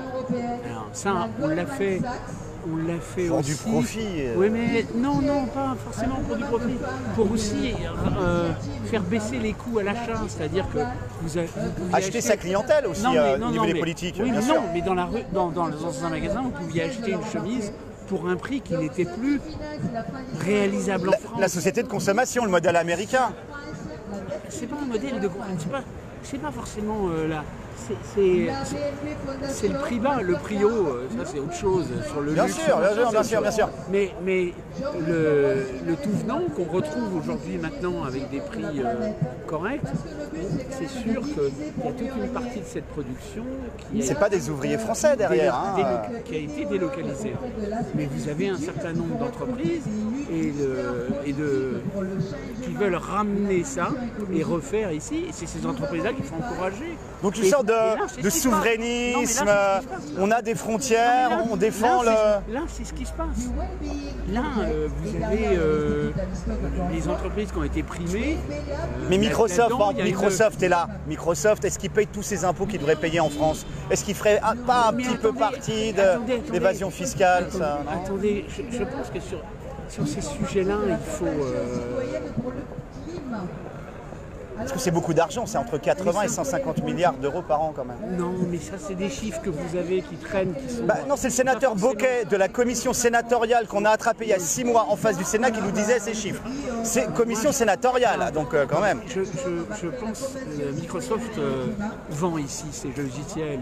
Alors ça, on l'a fait Pour aussi. du profit. Oui, mais non, pas forcément pour du profit. Pour aussi faire baisser les coûts à l'achat, c'est-à-dire que vous pouviez Acheter sa clientèle aussi au niveau des politiques, Oui, bien mais sûr. non, mais dans la rue, dans un magasin, vous pouviez acheter une chemise pour un prix qui n'était plus réalisable en France. La société de consommation, le modèle américain. C'est pas un modèle de... C'est pas forcément là. C'est le prix bas, le prix haut, ça c'est autre chose. Sur le Bien luxe, sûr, machin, c'est autre bien chose. sûr. Mais le tout venant qu'on retrouve aujourd'hui maintenant avec des prix corrects, c'est sûr qu'il y a toute une partie de cette production qui C'est pas des ouvriers français derrière. Hein. qui a été délocalisée. Mais vous avez un certain nombre d'entreprises qui veulent ramener ça et refaire ici. Et c'est ces entreprises-là qu'il faut encourager. Donc une sorte de souverainisme, on a des frontières, on défend le... Là, c'est ce qui se passe. Là, vous avez les entreprises qui ont été primées. Mais Microsoft, là-dedans, il y a Microsoft est là. Microsoft, est-ce qu'il paye tous ces impôts qu'il devrait payer en France? Est-ce qu'il ferait pas un petit peu partie de l'évasion fiscale ça, non? Attendez, je pense que sur ces sujets-là, il faut... Parce que c'est beaucoup d'argent, c'est entre 80 et 150 milliards d'euros par an quand même. Non, mais ça, c'est des chiffres que vous avez qui traînent, qui sont... Non, c'est le sénateur Bocquet de la commission sénatoriale qu'on a attrapé il y a 6 mois en face du Sénat qui nous disait ces chiffres. C'est commission sénatoriale, donc quand même. Je pense que Microsoft vend ici ses logiciels.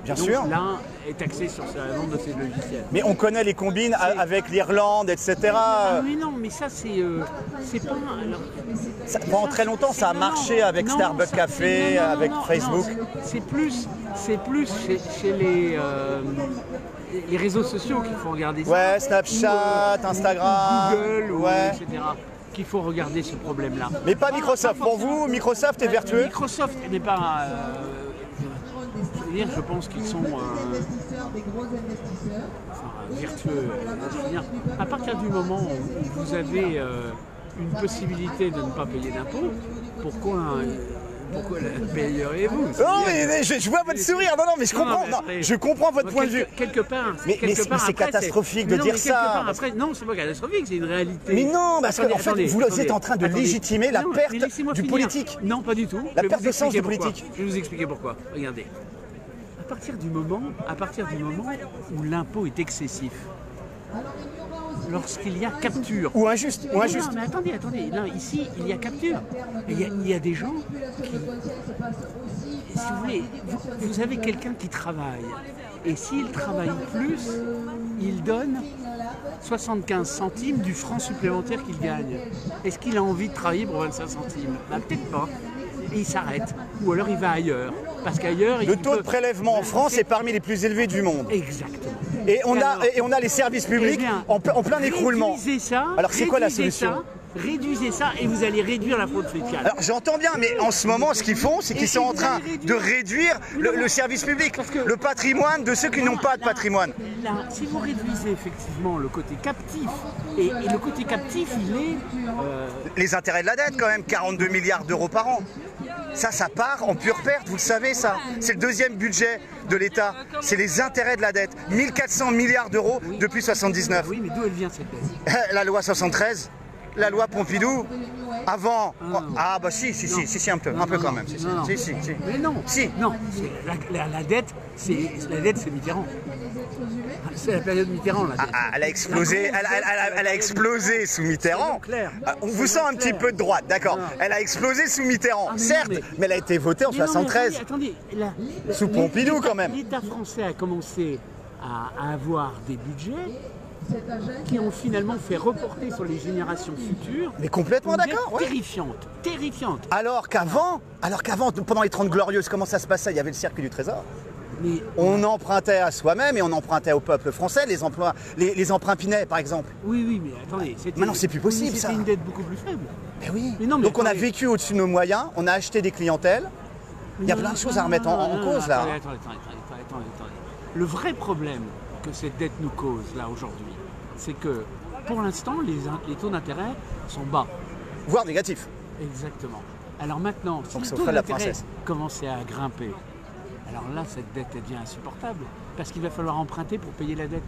Bien donc, sûr. L'un est axé sur la vente de ses logiciels. Mais on connaît les combines avec l'Irlande, etc. Ah mais non, mais ça c'est pas... Alors, pendant très longtemps, ça a marché avec Starbucks Café, avec Facebook. C'est plus chez les réseaux sociaux qu'il faut regarder ça. Ouais, Snapchat, Instagram, Google, etc. Qu'il faut regarder ce problème-là. Mais pas Microsoft. Pour vous, Microsoft est vertueux? Microsoft n'est pas... je pense qu'ils sont vertueux. À partir du moment où vous avez une possibilité de ne pas payer d'impôts, pourquoi la payeriez-vous? Non, mais je vois votre sourire. Non, mais je comprends. Je comprends votre point de vue. Quelque part. Mais c'est catastrophique de dire ça. Après, non, c'est pas catastrophique, c'est une réalité. Mais non, parce qu'en fait, vous êtes en train de légitimer la perte du politique. Non, pas du tout. La perte de sens du politique. Je vais vous expliquer pourquoi. Regardez. À partir du moment où l'impôt est excessif, lorsqu'il y a capture... Ou injuste. Non, mais attendez. Là, ici, il y a capture. Il y a des gens qui... Si vous voulez, vous avez quelqu'un qui travaille. Et s'il travaille plus, il donne 75 centimes du franc supplémentaire qu'il gagne. Est-ce qu'il a envie de travailler pour 25 centimes? Peut-être pas. Et il s'arrête. Ou alors il va ailleurs. Parce qu'ailleurs... Le taux de prélèvement en France est parmi les plus élevés du monde. Exactement. Et on a les services publics en plein écroulement. Alors c'est quoi la solution? Réduisez ça et vous allez réduire la fraude fiscale. Alors j'entends bien, mais en ce moment, ce qu'ils font, c'est qu'ils sont en train de réduire le service public, le patrimoine de ceux qui n'ont pas de patrimoine. Là, si vous réduisez effectivement le côté captif, et le côté captif, il est... Les intérêts de la dette quand même, 42 milliards d'euros par an. Ça part en pure perte, vous le savez ça. C'est le deuxième budget de l'État, c'est les intérêts de la dette. 1400 milliards d'euros depuis 79. Oui, mais d'où elle vient cette dette? La loi 73. La loi Pompidou, avant... Ah bah si, un peu quand même. Si. Mais non, la dette, c'est Mitterrand. C'est la période Mitterrand, la dette. Elle a explosé, elle a explosé sous Mitterrand. On vous sent un petit peu de droite, d'accord. Elle a explosé sous Mitterrand, certes, mais elle a été votée en 73. Attendez, sous Pompidou quand même. L'État français a commencé à avoir des budgets qui ont finalement fait reporter sur les générations futures. Mais complètement d'accord. Ouais. Terrifiante. Alors qu'avant, pendant les 30 Glorieuses, comment ça se passait? Il y avait le circuit du Trésor. Mais on empruntait à soi-même et on empruntait au peuple français, les emprunts Pinet par exemple. Oui, mais attendez. Maintenant c'est plus possible ça. C'était une dette beaucoup plus faible. Mais oui. Donc on a vécu au-dessus de nos moyens, on a acheté des clientèles. Il y a plein de choses à remettre en cause là. Attendez. Le vrai problème que cette dette nous cause là aujourd'hui, c'est que pour l'instant les taux d'intérêt sont bas. Voire négatifs. Exactement. Alors maintenant, si les taux d'intérêt commençaient à grimper, alors là cette dette devient insupportable parce qu'il va falloir emprunter pour payer la dette.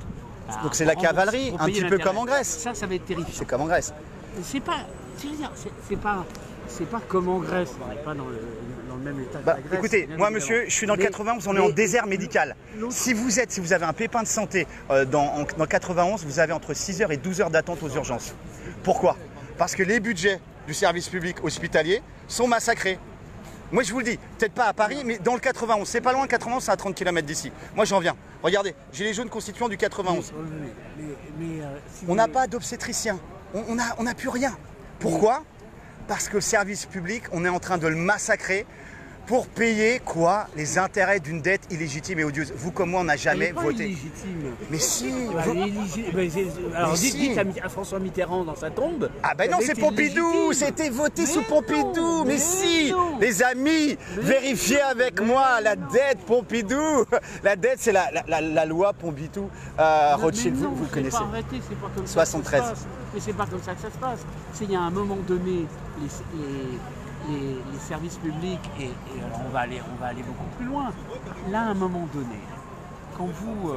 Donc c'est la cavalerie, un petit peu comme en Grèce. Ça va être terrifiant. C'est comme en Grèce. C'est pas comme en Grèce, on n'est pas dans le même état que la Grèce. Écoutez, moi monsieur, je suis dans le 91, on est en désert médical. Si vous avez un pépin de santé dans 91, vous avez entre 6 heures et 12 heures d'attente aux urgences. Pourquoi? Parce que les budgets du service public hospitalier sont massacrés. Moi je vous le dis, peut-être pas à Paris, mais dans le 91, c'est pas loin, 91 c'est à 30 km d'ici. Moi j'en viens. Regardez, j'ai les jaunes constituants du 91. On n'a pas d'obstétricien, on n'a plus rien. Pourquoi? Parce que le service public, on est en train de le massacrer pour payer quoi? Les intérêts d'une dette illégitime et odieuse. Vous comme moi, on n'a jamais voté. Illégitime. Mais si. Alors dites à François Mitterrand dans sa tombe. Ah ben non, c'est Pompidou. C'était voté sous Pompidou. Mais si, les amis, vérifiez avec moi la dette Pompidou. La dette, c'est la loi Pompidou. Rothschild, vous le connaissez. Arrêtez, c'est pas comme 73. Ça que ça se passe. Mais c'est pas comme ça que ça se passe. Il y a un moment donné, les services publics, et alors on va aller beaucoup plus loin. Là, à un moment donné, quand vous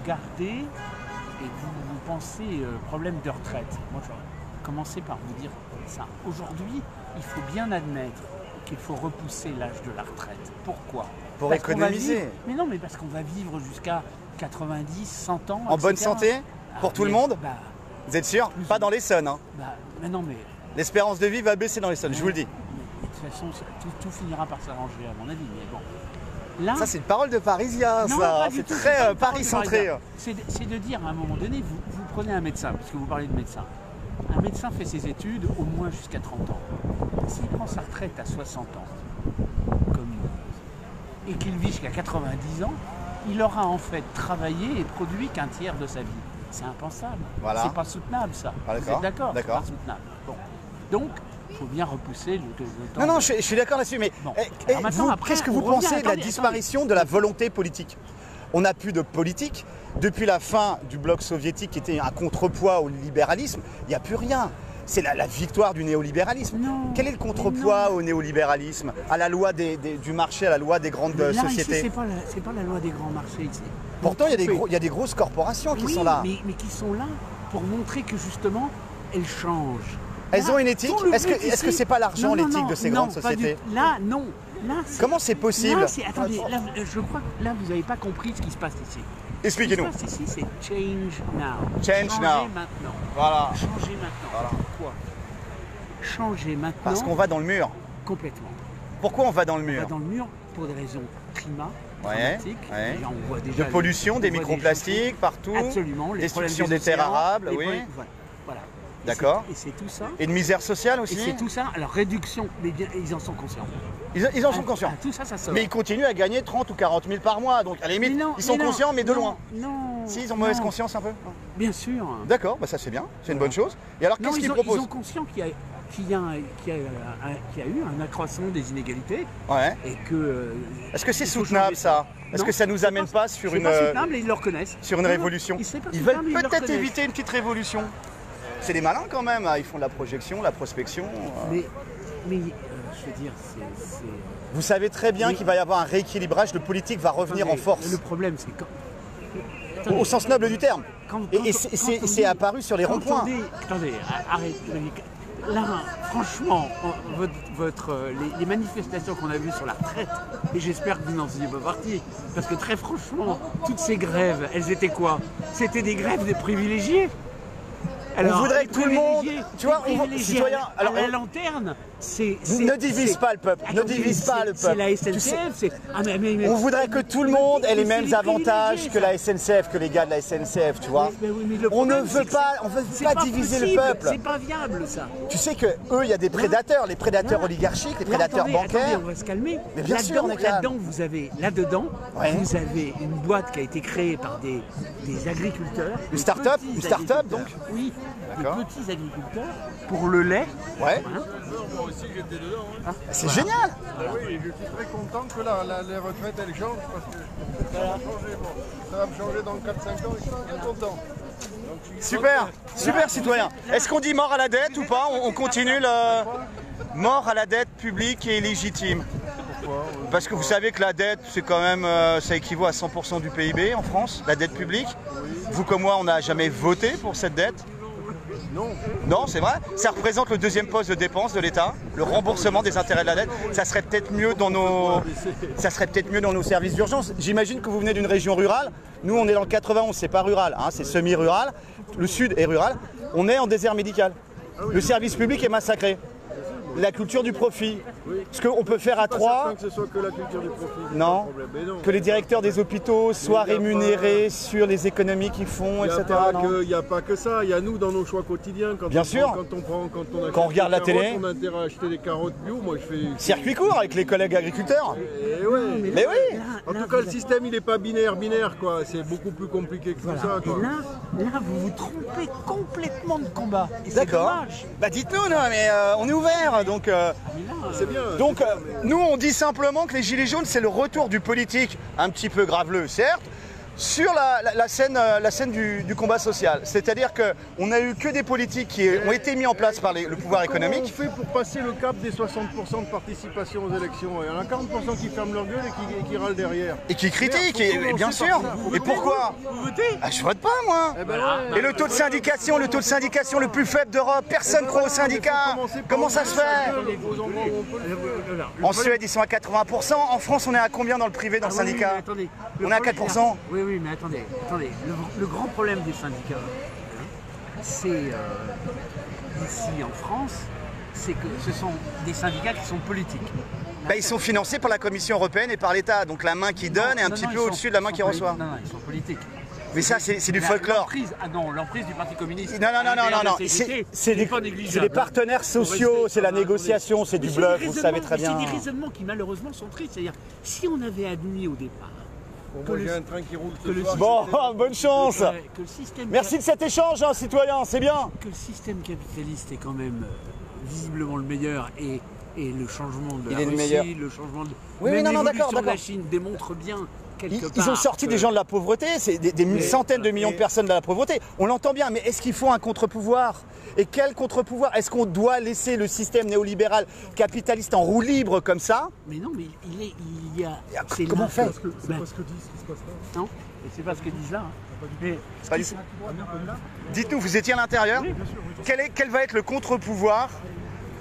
regardez et vous pensez problème de retraite, moi je vais commencer par vous dire ça. Aujourd'hui, il faut bien admettre qu'il faut repousser l'âge de la retraite. Pourquoi? Pour Parce qu'on va économiser. vivre- Mais non, mais parce qu'on va vivre jusqu'à 90, 100 ans. En bonne etc. santé? Pour Ah, tout le mais- monde? bah, Vous êtes sûr? Pas dans l'Essonne. Hein. mais non, mais L'espérance de vie va baisser dans l'Essonne, je vous le dis. de toute façon, tout finira par s'arranger, à mon avis. Mais bon. Là, Ça, c'est une parole de Parisien, non, ça. pas du C'est tout, très pas une parole de Paris-centré. Parisien. C'est de dire à un moment donné, vous prenez un médecin, puisque vous parlez de médecin. Un médecin fait ses études au moins jusqu'à 30 ans. S'il prend sa retraite à 60 ans, comme et qu'il vit jusqu'à 90 ans, il aura en fait travaillé et produit qu'un tiers de sa vie. C'est impensable. Voilà. C'est pas soutenable, ça. Ah, Vous d'accord, êtes d'accord? C'est d'accord. pas soutenable. Bon. Donc, il faut bien repousser le temps. Non, non, je suis d'accord là-dessus, mais Bon. eh, Alors maintenant, vous, après, qu'est-ce que on vous revient, pensez de la attendez, disparition de la volonté politique? On n'a plus de politique. Depuis la fin du bloc soviétique, qui était un contrepoids au libéralisme, il n'y a plus rien. C'est la victoire du néolibéralisme. Non, Quel est le contrepoids au néolibéralisme? À la loi du marché, à la loi des grandes Mais là, sociétés? ici, c'est pas la loi des grands marchés ici. Pourtant, il Vous y a des grosses corporations qui oui, sont là. mais qui sont là pour montrer que justement, elles changent. Elles Là, ont une éthique? tout le Est-ce que but ici- ce c'est pas l'argent, Non, non, l'éthique non, de ces non, grandes pas du sociétés? tout. Là, non. Là, Comment c'est possible? Là, attendez, là, je crois que là, vous n'avez pas compris ce qui se passe ici. Expliquez-nous. Ce qui se passe ici, c'est change now. Change Changer now. maintenant. Voilà. Changer maintenant. Pourquoi? Changer maintenant. Parce qu'on va dans le mur. Complètement. Pourquoi on va dans le On mur? va dans le mur pour des raisons climat. Ouais, climatiques. ouais. Déjà, on voit De déjà pollution, on des voit microplastiques choses- partout. Absolument. Les problèmes Destruction des terres océans, arables, les oui. problèmes- voilà. Et D'accord. c'est tout ça. Et de misère sociale Et aussi? c'est tout ça. Alors réduction, mais bien, ils en sont conscients. Ils en sont conscients. Ah, tout ça, ça sort. Mais ils continuent à gagner 30 ou 40 000 par mois. Donc à la limite, Mais non, ils sont mais non, conscients, mais de non, loin. Non. Si, ils ont mauvaise non. conscience un peu? Bien sûr. D'accord, bah ça c'est bien, c'est une bonne chose. Et alors Non, qu'est-ce qu'ils ils proposent? sont conscients qu'il y a eu un accroissement des inégalités. Ouais. Et que. Est-ce que c'est il faut soutenable changer ça? Est-ce Non, que ça nous c'est amène pas sur C'est une, pas soutenable et ils le reconnaissent. sur une Non, non, révolution? c'est pas Ils soutenable, veulent ils le peut-être reconnaissent. éviter une petite révolution. C'est des malins quand même, hein. Ils font de la projection, la prospection. Mais je veux dire, c'est. Vous savez très bien Oui. qu'il va y avoir un rééquilibrage, le politique va revenir en force. Le problème, c'est quand. Au sens noble du terme. Et quand c'est on c'est dit- apparu sur les quand ronds-points. on dit- Attendez, arrête. Là, franchement, les manifestations qu'on a vues sur la retraite, et j'espère que vous n'en faisiez pas partie, parce que très franchement, toutes ces grèves, elles étaient quoi? C'était des grèves des privilégiés. On voudrait les que tout le monde, privilégiés- tu vois, les on voit- privilégiés citoyens, à alors, la lanterne, ne divise pas le peuple, ne divise pas le C'est peuple. la Tu sais, SNCF, c'est. Ah, mais- on voudrait que tout le monde ait les mais c'est mêmes les avantages privilégiés, que ça. la SNCF, que les gars de la SNCF, tu vois. Mais oui, mais le On ne problème, veut c'est que pas, on veut c'est pas diviser le possible, peuple. C'est pas viable, ça. Tu sais que eux, il y a des prédateurs, les prédateurs oligarchiques, les Là, prédateurs attendez, bancaires. attendez, on va se calmer. Mais bien sûr, on est calme. Là-dedans, Ouais. vous avez une boîte qui a été créée par des agriculteurs. Une des start-up petits Une start-up, agriculteurs. donc Oui, D'accord. des petits agriculteurs pour le lait. Ouais. Hein. Moi aussi j'étais dedans. Hein. C'est génial. Oui, je suis très content que les retraites elles changent parce que ça va changer. Bon, ça va me changer dans 4-5 ans et je suis bien content. Donc, je suis Super, super citoyen. Est-ce qu'on dit mort à la dette ou pas? On continue le mort à la dette publique et légitime. Parce que vous savez que la dette, c'est quand même, ça équivaut à 100% du PIB en France, la dette publique. Vous comme moi, on n'a jamais voté pour cette dette. Non. Non, c'est vrai. Ça représente le deuxième poste de dépense de l'État, le remboursement des intérêts de la dette. Ça serait peut-être mieux dans nos services d'urgence. J'imagine que vous venez d'une région rurale. Nous, on est dans le 91, c'est pas rural, hein, c'est semi-rural. Le sud est rural. On est en désert médical. Le service public est massacré. La culture du profit. Ce qu'on peut faire à trois. Que ce soit que la culture du profit. c'est Non. pas le problème. Mais non. Que les directeurs des hôpitaux soient rémunérés sur les économies qu'ils font, etc. Il n'y a pas que ça, il y a nous dans nos choix quotidiens. Quand Bien on sûr. Quand on achète Quand on regarde des la télé. carottes, on a intérêt à acheter des carottes bio. Moi je fais. Circuit court avec les collègues agriculteurs. Et ouais. Mais oui. En tout cas, le système, il n'est pas binaire, quoi. C'est beaucoup plus compliqué que tout ça, quoi. Et là, vous vous trompez complètement de combat. Et c'est D'accord. dommage. Bah dites-nous, non, mais on est ouvert, donc. C'est bien. Donc nous, on dit simplement que les gilets jaunes, c'est le retour du politique, un petit peu graveleux, certes, sur la scène du combat social. C'est-à-dire qu'on n'a eu que des politiques qui ont été mis en place par le pouvoir économique. Comment on fait pour passer le cap des 60% de participation aux élections? Il y en a 40% qui ferment leur gueule et qui râlent derrière. Et qui critiquent, et bien sûr. Et pourquoi? Vous votez? Je vote pas, moi. Et le taux de syndication le plus faible d'Europe, personne ne croit aux syndicats. Comment ça se fait? En Suède, ils sont à 80%. En France, on est à combien dans le privé, dans le syndicat? On est à 4%. Oui, mais attendez. Le grand problème des syndicats, c'est ici en France, c'est que ce sont des syndicats qui sont politiques. Ils sont financés par la Commission européenne et par l'État. Donc la main qui donne est un petit peu au-dessus de la main qui reçoit. Non, ils sont politiques. Mais ça, c'est du folklore. L'emprise du Parti communiste. Non. C'est des partenaires sociaux, c'est la négociation, c'est du bluff, vous le savez très bien. C'est des raisonnements qui malheureusement sont tristes. C'est-à-dire, si on avait admis au départ. Il y a un train qui roule. Bon, bonne chance. Merci de cet échange, hein, citoyen, c'est bien. Que le système capitaliste est quand même visiblement le meilleur et le changement de la Russie, le changement de l'évolution de la Chine démontre bien. Ils ont sorti des gens de la pauvreté, c'est des centaines de millions de personnes de la pauvreté. On l'entend bien, mais est-ce qu'il faut un contre-pouvoir? Et quel contre-pouvoir? Est-ce qu'on doit laisser le système néolibéral capitaliste en roue libre comme ça? Mais non, mais il y a... Comment on fait? C'est pas ce que disent, ce qui se passe là. Non, c'est pas ce que disent là. Mais dites-nous, vous étiez à l'intérieur? Quel va être le contre-pouvoir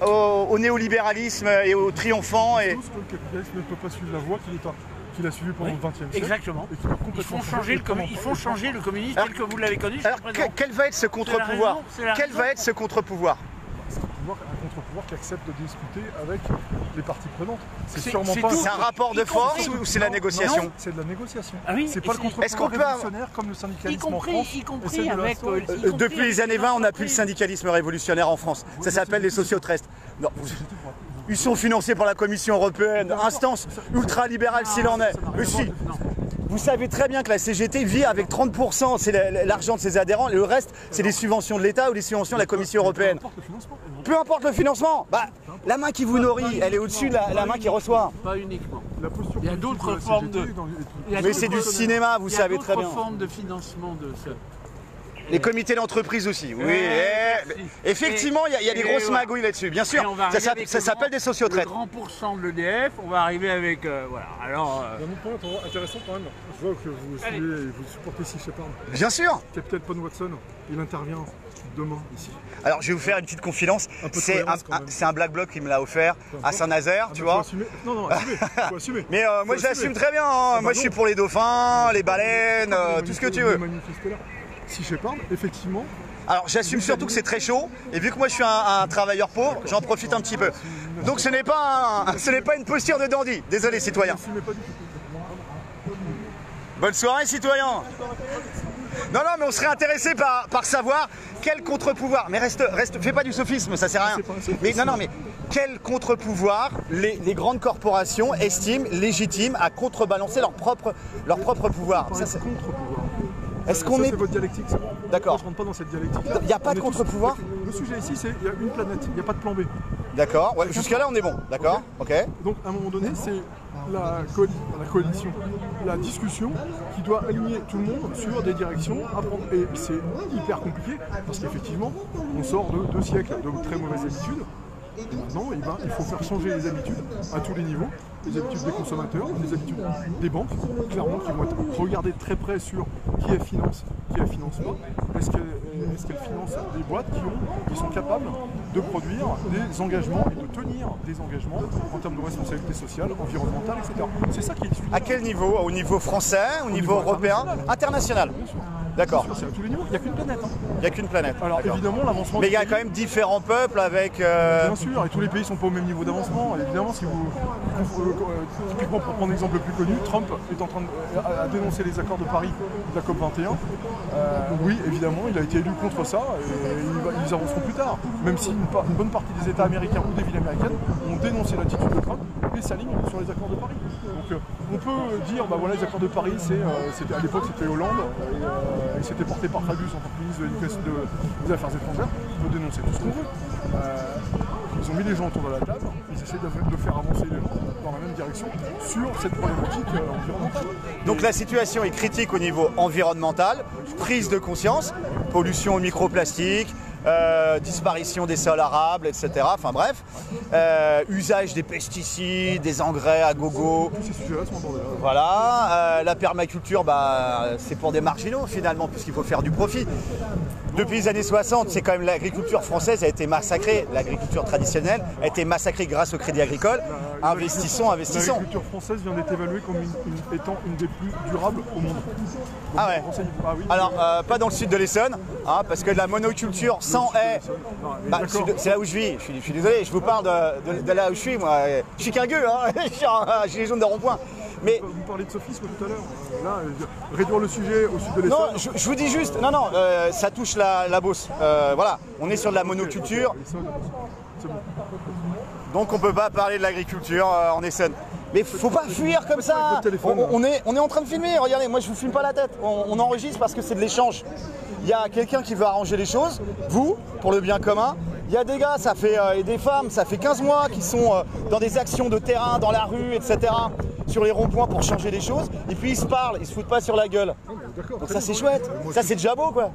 au néolibéralisme et au triomphant Tout ce que le capitalisme ne peut pas suivre la voie qu'il a suivi pendant le XXe siècle. Exactement. Ils font changer le communisme tel que vous l'avez connu. Alors, quel va être ce contre-pouvoir? Quel va être ce contre-pouvoir? Un contre-pouvoir qui accepte de discuter avec les parties prenantes. C'est sûrement pas. C'est un rapport de force ou c'est la négociation? C'est de la négociation. C'est pas le contre-pouvoir révolutionnaire comme le syndicalisme en France. Y compris avec. Depuis les années 20, on n'a plus le syndicalisme révolutionnaire en France. Ça s'appelle les sociotrestes. Non, ils sont financés par la Commission européenne, instance ultralibérale s'il en est. Mais si. Vous savez très bien que la CGT vit avec 30%, c'est l'argent de ses adhérents, et le reste, c'est des subventions de l'État ou des subventions de la Commission européenne. Peu importe le financement, la main qui vous nourrit, elle est au-dessus de la main qui reçoit. Pas uniquement. Il y a d'autres formes de... Mais c'est du cinéma, vous savez très bien. Il y a d'autres formes de financement de ça. Les comités d'entreprise aussi, oui. Effectivement, il y a des grosses magouilles là-dessus, bien sûr. Ça s'appelle des sociotraites. Le grand pourcent de l'EDF, on va arriver avec... voilà, alors... Il y a un point intéressant quand même. Je vois que vous suivez et vous supportez Sea Shepherd. Bien sûr. Capitaine Pon Watson, il intervient demain ici. Alors je vais vous faire une petite confidence. C'est un Black Bloc qui me l'a offert à Saint-Nazaire, tu vois. Non, faut assumer. Mais moi je l'assume très bien. Moi je suis pour les dauphins, les baleines, tout ce que tu veux. Sea Shepherd, effectivement. Alors j'assume surtout que c'est très chaud et vu que moi je suis un travailleur pauvre, j'en profite un petit peu. Donc ce n'est pas une posture de dandy. Désolé citoyen. Bonne soirée citoyen. Non mais on serait intéressé par savoir quel contre-pouvoir. Mais reste, fais pas du sophisme, ça sert à rien. Mais mais quel contre-pouvoir les grandes corporations estiment légitime à contrebalancer leur propre pouvoir. Ça, c'est contre-pouvoir. Est-ce qu'on est... C'est votre dialectique, ça. D'accord. Je ne rentre pas dans cette dialectique-là. Il n'y a pas de contre-pouvoir. Le sujet ici, c'est qu'il y a une planète, il n'y a pas de plan B. D'accord, ouais, jusqu'à là on est bon, d'accord, ok. Donc à un moment donné, c'est la coalition, la discussion qui doit aligner tout le monde sur des directions à prendre. Et c'est hyper compliqué parce qu'effectivement, on sort de 2 siècles de très mauvaises habitudes. Et maintenant, il faut faire changer les habitudes à tous les niveaux, les habitudes des consommateurs, les habitudes des banques, clairement, qui vont être regardées de très près sur qui elle finance pas. Est-ce qu'elle finance des boîtes qui sont capables de produire des engagements et de tenir des engagements en termes de responsabilité sociale, environnementale, etc. C'est ça qui est discuté. À quel niveau? Au niveau français, au niveau européen, international? D'accord. C'est à tous les niveaux, il n'y a qu'une planète. Il n'y a qu'une planète. Alors évidemment, l'avancement. Mais il y a quand même différents peuples avec. Bien sûr, et tous les pays ne sont pas au même niveau d'avancement. Évidemment, si vous. Typiquement, pour prendre l'exemple le plus connu, Trump est en train de dénoncer les accords de Paris de la COP21. Oui, évidemment, il a été élu contre ça et ils avanceront plus tard. Même si une bonne partie des États américains ou des villes américaines ont dénoncé l'attitude de Trump et s'alignent sur les accords de Paris. Donc on peut dire, voilà, les accords de Paris, à l'époque c'était Hollande et c'était porté par Fabius en tant que ministre des Affaires étrangères. On peut dénoncer tout ce qu'on veut. ils ont mis les gens autour de la table, ils essaient de faire avancer les gens dans la même direction sur cette problématique environnementale. Donc la situation est critique au niveau environnemental, prise de conscience, pollution au microplastique, disparition des sols arables, etc. Enfin bref, usage des pesticides, des engrais à gogo. Tous ces sujets-là sont abordés là. Voilà, la permaculture, c'est pour des marginaux finalement, puisqu'il faut faire du profit. Depuis les années 60, c'est quand même l'agriculture française a été massacrée, l'agriculture traditionnelle a été massacrée grâce au crédit agricole. Investissons. L'agriculture française vient d'être évaluée comme étant une des plus durables au monde. Donc, ah ouais. Oui, alors, pas dans le sud de l'Essonne, hein, parce que de la monoculture sans haies, c'est là où je vis. Je suis désolé, je vous parle de là où je suis, moi. Je suis qu'un gueux, hein. Je suis un gilet jaune de rond-point. Mais vous parlez de sophisme tout à l'heure. Là, réduire le sujet au sud de l'Essonne. Non, je vous dis juste, ça touche la Beauce. Voilà, on est sur de la monoculture. C'est bon. Donc on peut pas parler de l'agriculture en Essonne. Mais faut pas fuir comme ça. On est en train de filmer. Regardez, moi je vous filme pas la tête. On enregistre parce que c'est de l'échange. Il y a quelqu'un qui veut arranger les choses, vous, pour le bien commun. Il y a des gars, et des femmes, ça fait 15 mois qu'ils sont dans des actions de terrain, dans la rue, etc. Sur les ronds-points pour changer les choses. Et puis ils se parlent, ils se foutent pas sur la gueule. Donc ça c'est chouette. Ça c'est déjà beau quoi.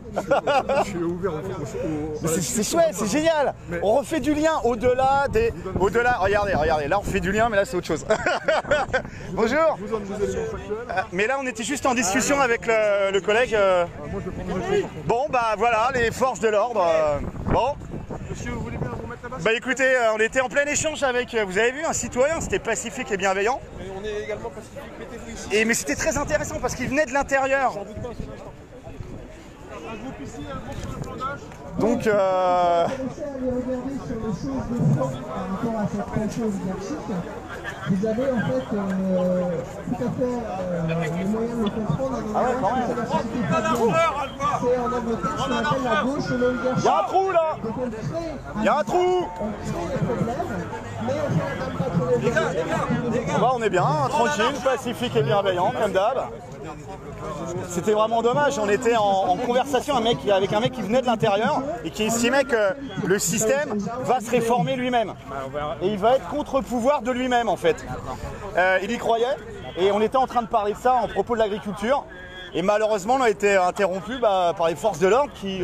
Je suis ouvert c'est chouette, c'est génial. On refait du lien au-delà. Regardez, là on fait du lien, mais là c'est autre chose. Bonjour. Mais là on était juste en discussion avec le collègue. Bon bah voilà, les forces de l'ordre. Bon. Monsieur, vous voulez bien vous mettre là-bas? Bah écoutez, on était en plein échange avec, vous avez vu, un citoyen, c'était pacifique et bienveillant. Mais on est également pacifique, mettez-vous ici. Mais c'était très intéressant parce qu'il venait de l'intérieur. J'en doute pas, c'est d'accord. Un groupe ici, un groupe sur le plan d'âge. Donc Commencer à aller regarder sur les choses de fond par rapport à cette pensée oligarchique. Vous avez en fait tout à fait les moyens de le comprendre. Ah ouais, quand même. C'est en Angleterre ce qu'on appelle la gauche et l'oligarchie. Il y a un trou là. Donc Il y a un trou. on crée les problèmes, mais on ne fait même pas trop les problèmes. Bah on est bien, tranquille, pacifique et bienveillant, comme d'hab. C'était vraiment dommage, on était en conversation avec un mec qui venait de l'intérieur et qui estimait que le système va se réformer lui-même. Et il va être contre-pouvoir de lui-même en fait. Il y croyait et on était en train de parler de ça en propos de l'agriculture. Et malheureusement on a été interrompu par les forces de l'ordre qui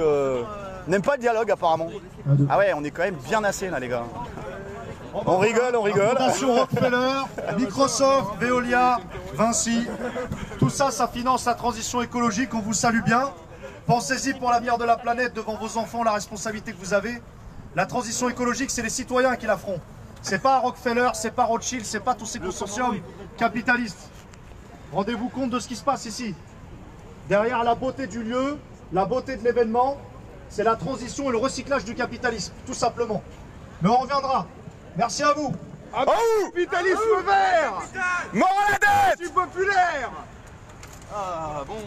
n'aiment pas le dialogue apparemment. Ah ouais, on est quand même bien assez là les gars. On rigole. Fondation Rockefeller, Microsoft, Veolia, Vinci, tout ça, ça finance la transition écologique, on vous salue bien. Pensez-y pour l'avenir de la planète, devant vos enfants, la responsabilité que vous avez. La transition écologique, c'est les citoyens qui la feront. C'est pas Rockefeller, c'est pas Rothschild, c'est pas tous ces consortiums capitalistes. Rendez-vous compte de ce qui se passe ici. Derrière la beauté du lieu, la beauté de l'événement, c'est la transition et le recyclage du capitalisme, tout simplement. Mais on reviendra. Merci à vous. Capitalisme vert. Mort à la dette. Du populaire. Ah bon.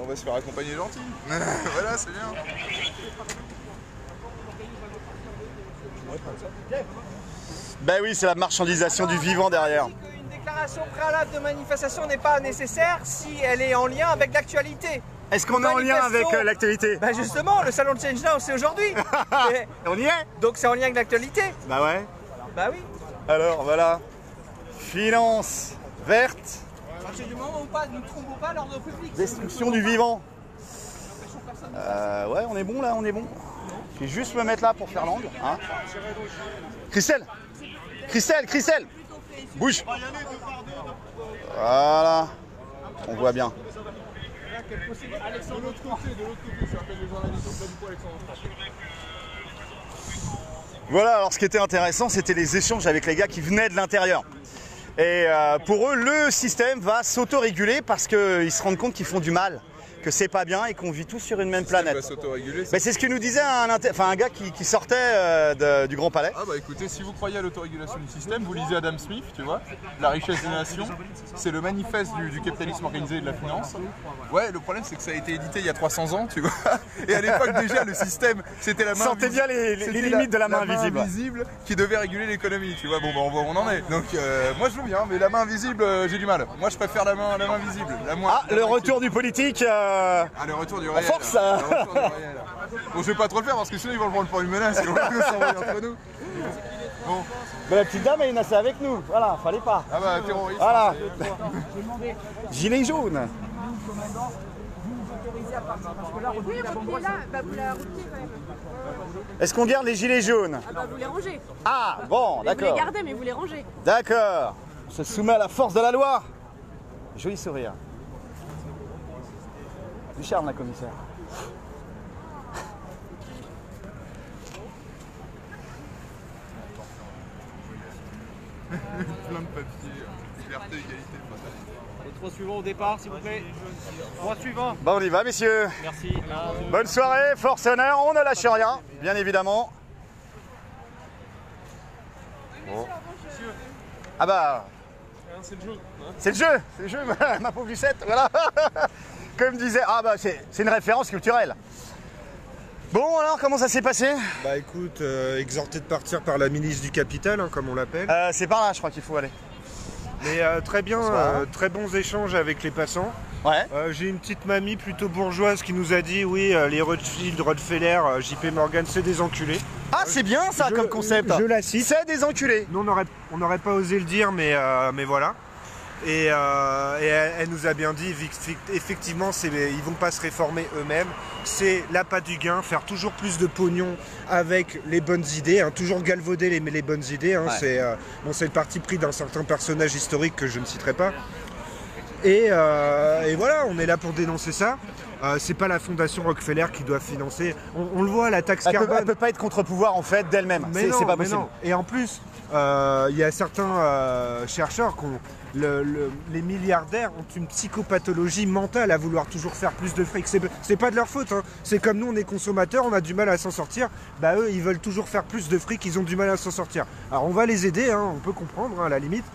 On va se faire accompagner gentil. Voilà, c'est bien. Ben oui, c'est la marchandisation du vivant derrière. Une déclaration préalable de manifestation n'est pas nécessaire si elle est en lien avec l'actualité. Est-ce qu'on est en lien avec l'actualité? Bah justement, le salon de Change Now c'est aujourd'hui. On y est? Donc c'est en lien avec l'actualité. Bah ouais. Bah oui. Alors voilà, finance verte. À partir du moment où nous ne trompons pas l'ordre public. Destruction du vivant. Ouais, on est bon là, on est bon. Je vais juste me mettre là pour faire l'angle. Hein. Christelle, bouge. Voilà, on voit bien. De l'autre côté, ça s'appelle les journalistes du poids Alexandre. Voilà, alors ce qui était intéressant, c'était les échanges avec les gars qui venaient de l'intérieur. Et pour eux, le système va s'autoréguler parce qu'ils se rendent compte qu'ils font du mal, que c'est pas bien et qu'on vit tous sur une même planète. C'est ce que nous disait un gars qui sortait du Grand Palais. Ah bah écoutez, si vous croyez à l'autorégulation du système, vous lisez Adam Smith, tu vois, La richesse des nations, c'est le manifeste du capitalisme organisé et de la finance. Ouais, le problème c'est que ça a été édité il y a 300 ans, tu vois, et à l'époque déjà le système, c'était la main sentait bien les limites de la main invisible qui devait réguler l'économie, tu vois, bon bah on voit où on en est. Donc moi je veux bien, mais la main invisible, j'ai du mal. Moi je préfère la main visible. Le retour du politique le retour du réel. Force le retour du réel. Bon, je vais pas trop le faire parce que sinon ils vont le prendre pour une menace et on va s'envoyer entre nous. Bon. Mais la petite dame, elle est nassée avec nous. Voilà, fallait pas. Ah bah, terroriste. Voilà. Gilet jaune. Oui, repliez là, bah vous la repliez quand même. Est-ce qu'on garde les gilets jaunes? Ah bah vous les rangez. Ah, bon, Vous d'accord. les gardez, mais vous les rangez. D'accord. On se soumet à la force de la loi. Joli sourire. Du charme, la commissaire. Plein de papiers. Liberté, égalité, fraternité. Les 3 suivants au départ, s'il vous plaît. 3 suivants. Bon, on y va, messieurs. Merci. Bonne soirée, force et honneur. On ne lâche rien, bien évidemment. Bon. Ah bah... C'est le jeu. C'est le jeu, ma pauvre Lucette, voilà. Comme disait, ah bah c'est une référence culturelle. Bon alors, comment ça s'est passé? Bah écoute, exhorté de partir par la milice du capital, hein, comme on l'appelle. C'est par là, je crois qu'il faut aller. Mais très bien, très bons échanges avec les passants. Ouais. J'ai une petite mamie plutôt bourgeoise qui nous a dit, oui, les Rothschild, Rockefeller, JP Morgan, c'est des enculés. Ah, c'est bien ça comme concept. Je la cite. C'est des enculés. Nous, on n'aurait pas osé le dire, mais voilà. Et elle nous a bien dit, effectivement, ils vont pas se réformer eux-mêmes. C'est l'appât du gain, faire toujours plus de pognon avec les bonnes idées, hein, toujours galvauder les bonnes idées. Hein, ouais. C'est le parti pris d'un certain personnage historique que je ne citerai pas. Et voilà, on est là pour dénoncer ça. C'est pas la fondation Rockefeller qui doit financer. On le voit, la taxe carbone. Elle peut pas être contre-pouvoir en fait d'elle-même. C'est pas possible. Non. Et en plus, il y a certains chercheurs qui ont les milliardaires ont une psychopathologie mentale à vouloir toujours faire plus de fric. C'est pas de leur faute. Hein. C'est comme nous, on est consommateurs, on a du mal à s'en sortir. Bah eux, ils veulent toujours faire plus de fric, ils ont du mal à s'en sortir. Alors on va les aider, hein, on peut comprendre hein, à la limite,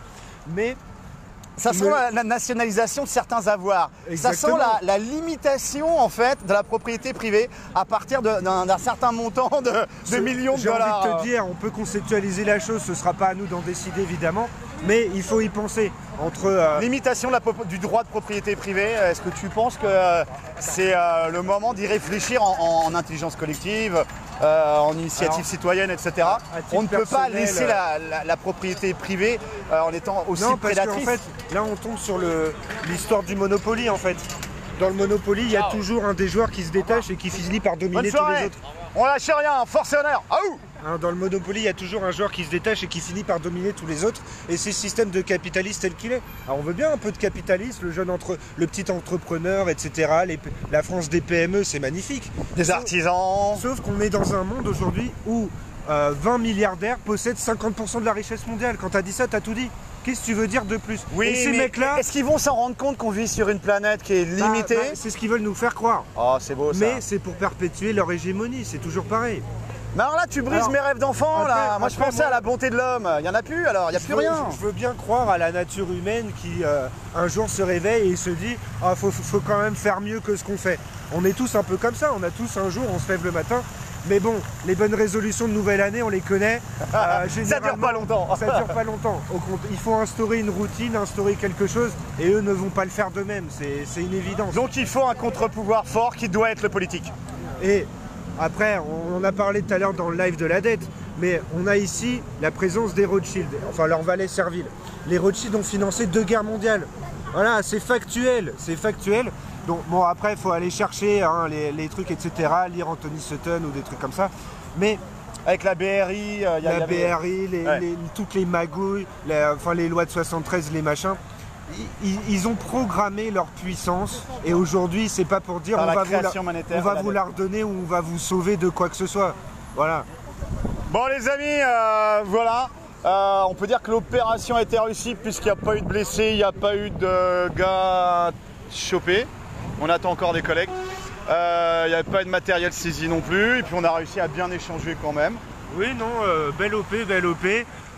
mais ça sent la nationalisation de certains avoirs. Exactement. Ça sent la limitation en fait de la propriété privée à partir d'un certain montant de millions de dollars. J'ai envie de te dire, on peut conceptualiser la chose, ce ne sera pas à nous d'en décider évidemment, mais il faut y penser. Entre limitation du droit de propriété privée, est-ce que tu penses que c'est le moment d'y réfléchir en intelligence collective, en initiative citoyenne, etc. On ne peut pas laisser la propriété privée en étant aussi prédatrice. Parce qu'en fait, là on tombe sur l'histoire du Monopoly en fait. Dans le Monopoly, il y a toujours un des joueurs qui se détache et qui finit par dominer tous les autres. On lâche rien, force et honneur. Dans le Monopoly, il y a toujours un joueur qui se détache et qui finit par dominer tous les autres. Et c'est le système de capitaliste tel qu'il est. Alors on veut bien un peu de capitalisme, le petit entrepreneur, etc. La France des PME, c'est magnifique. Des artisans. Sauf qu'on est dans un monde aujourd'hui où 20 milliardaires possèdent 50% de la richesse mondiale. Quand tu as dit ça, tu as tout dit. Qu'est-ce que tu veux dire de plus? Oui, et ces mecs-là, est-ce qu'ils vont s'en rendre compte qu'on vit sur une planète qui est limitée? C'est ce qu'ils veulent nous faire croire. Oh, c'est beau ça. Mais c'est pour perpétuer leur hégémonie, c'est toujours pareil. Mais alors là, tu brises mes rêves d'enfant, là. Moi, je pensais à la bonté de l'homme. Il n'y en a plus, alors. Il n'y a plus rien. Je veux bien croire à la nature humaine qui, un jour, se réveille et se dit « Ah, faut quand même faire mieux que ce qu'on fait. » On est tous un peu comme ça. On a tous un jour, on se lève le matin. Mais bon, les bonnes résolutions de nouvelle année, on les connaît. Ça dure pas longtemps. Ça dure pas longtemps. Il faut instaurer une routine, instaurer quelque chose, et eux ne vont pas le faire d'eux-mêmes. C'est une évidence. Donc il faut un contre-pouvoir fort qui doit être le politique. Et après, on a parlé tout à l'heure dans le live de la dette, mais on a ici la présence des Rothschild, enfin leur valet servile. Les Rothschild ont financé 2 guerres mondiales. Voilà, c'est factuel, c'est factuel. Donc bon, après, il faut aller chercher hein, les trucs, etc., lire Anthony Sutton ou des trucs comme ça. Mais avec la BRI, toutes les magouilles, les lois de 73, les machins, ils ont programmé leur puissance. Et aujourd'hui, c'est pas pour dire on va vous la redonner ou on va vous sauver de quoi que ce soit. Voilà. Bon les amis, voilà. On peut dire que l'opération a été réussie puisqu'il n'y a pas eu de blessés, il n'y a pas eu de gars chopés. On attend encore des collègues. Il n'y avait pas eu de matériel saisi non plus. Et puis on a réussi à bien échanger quand même. Oui, non, belle OP, belle OP.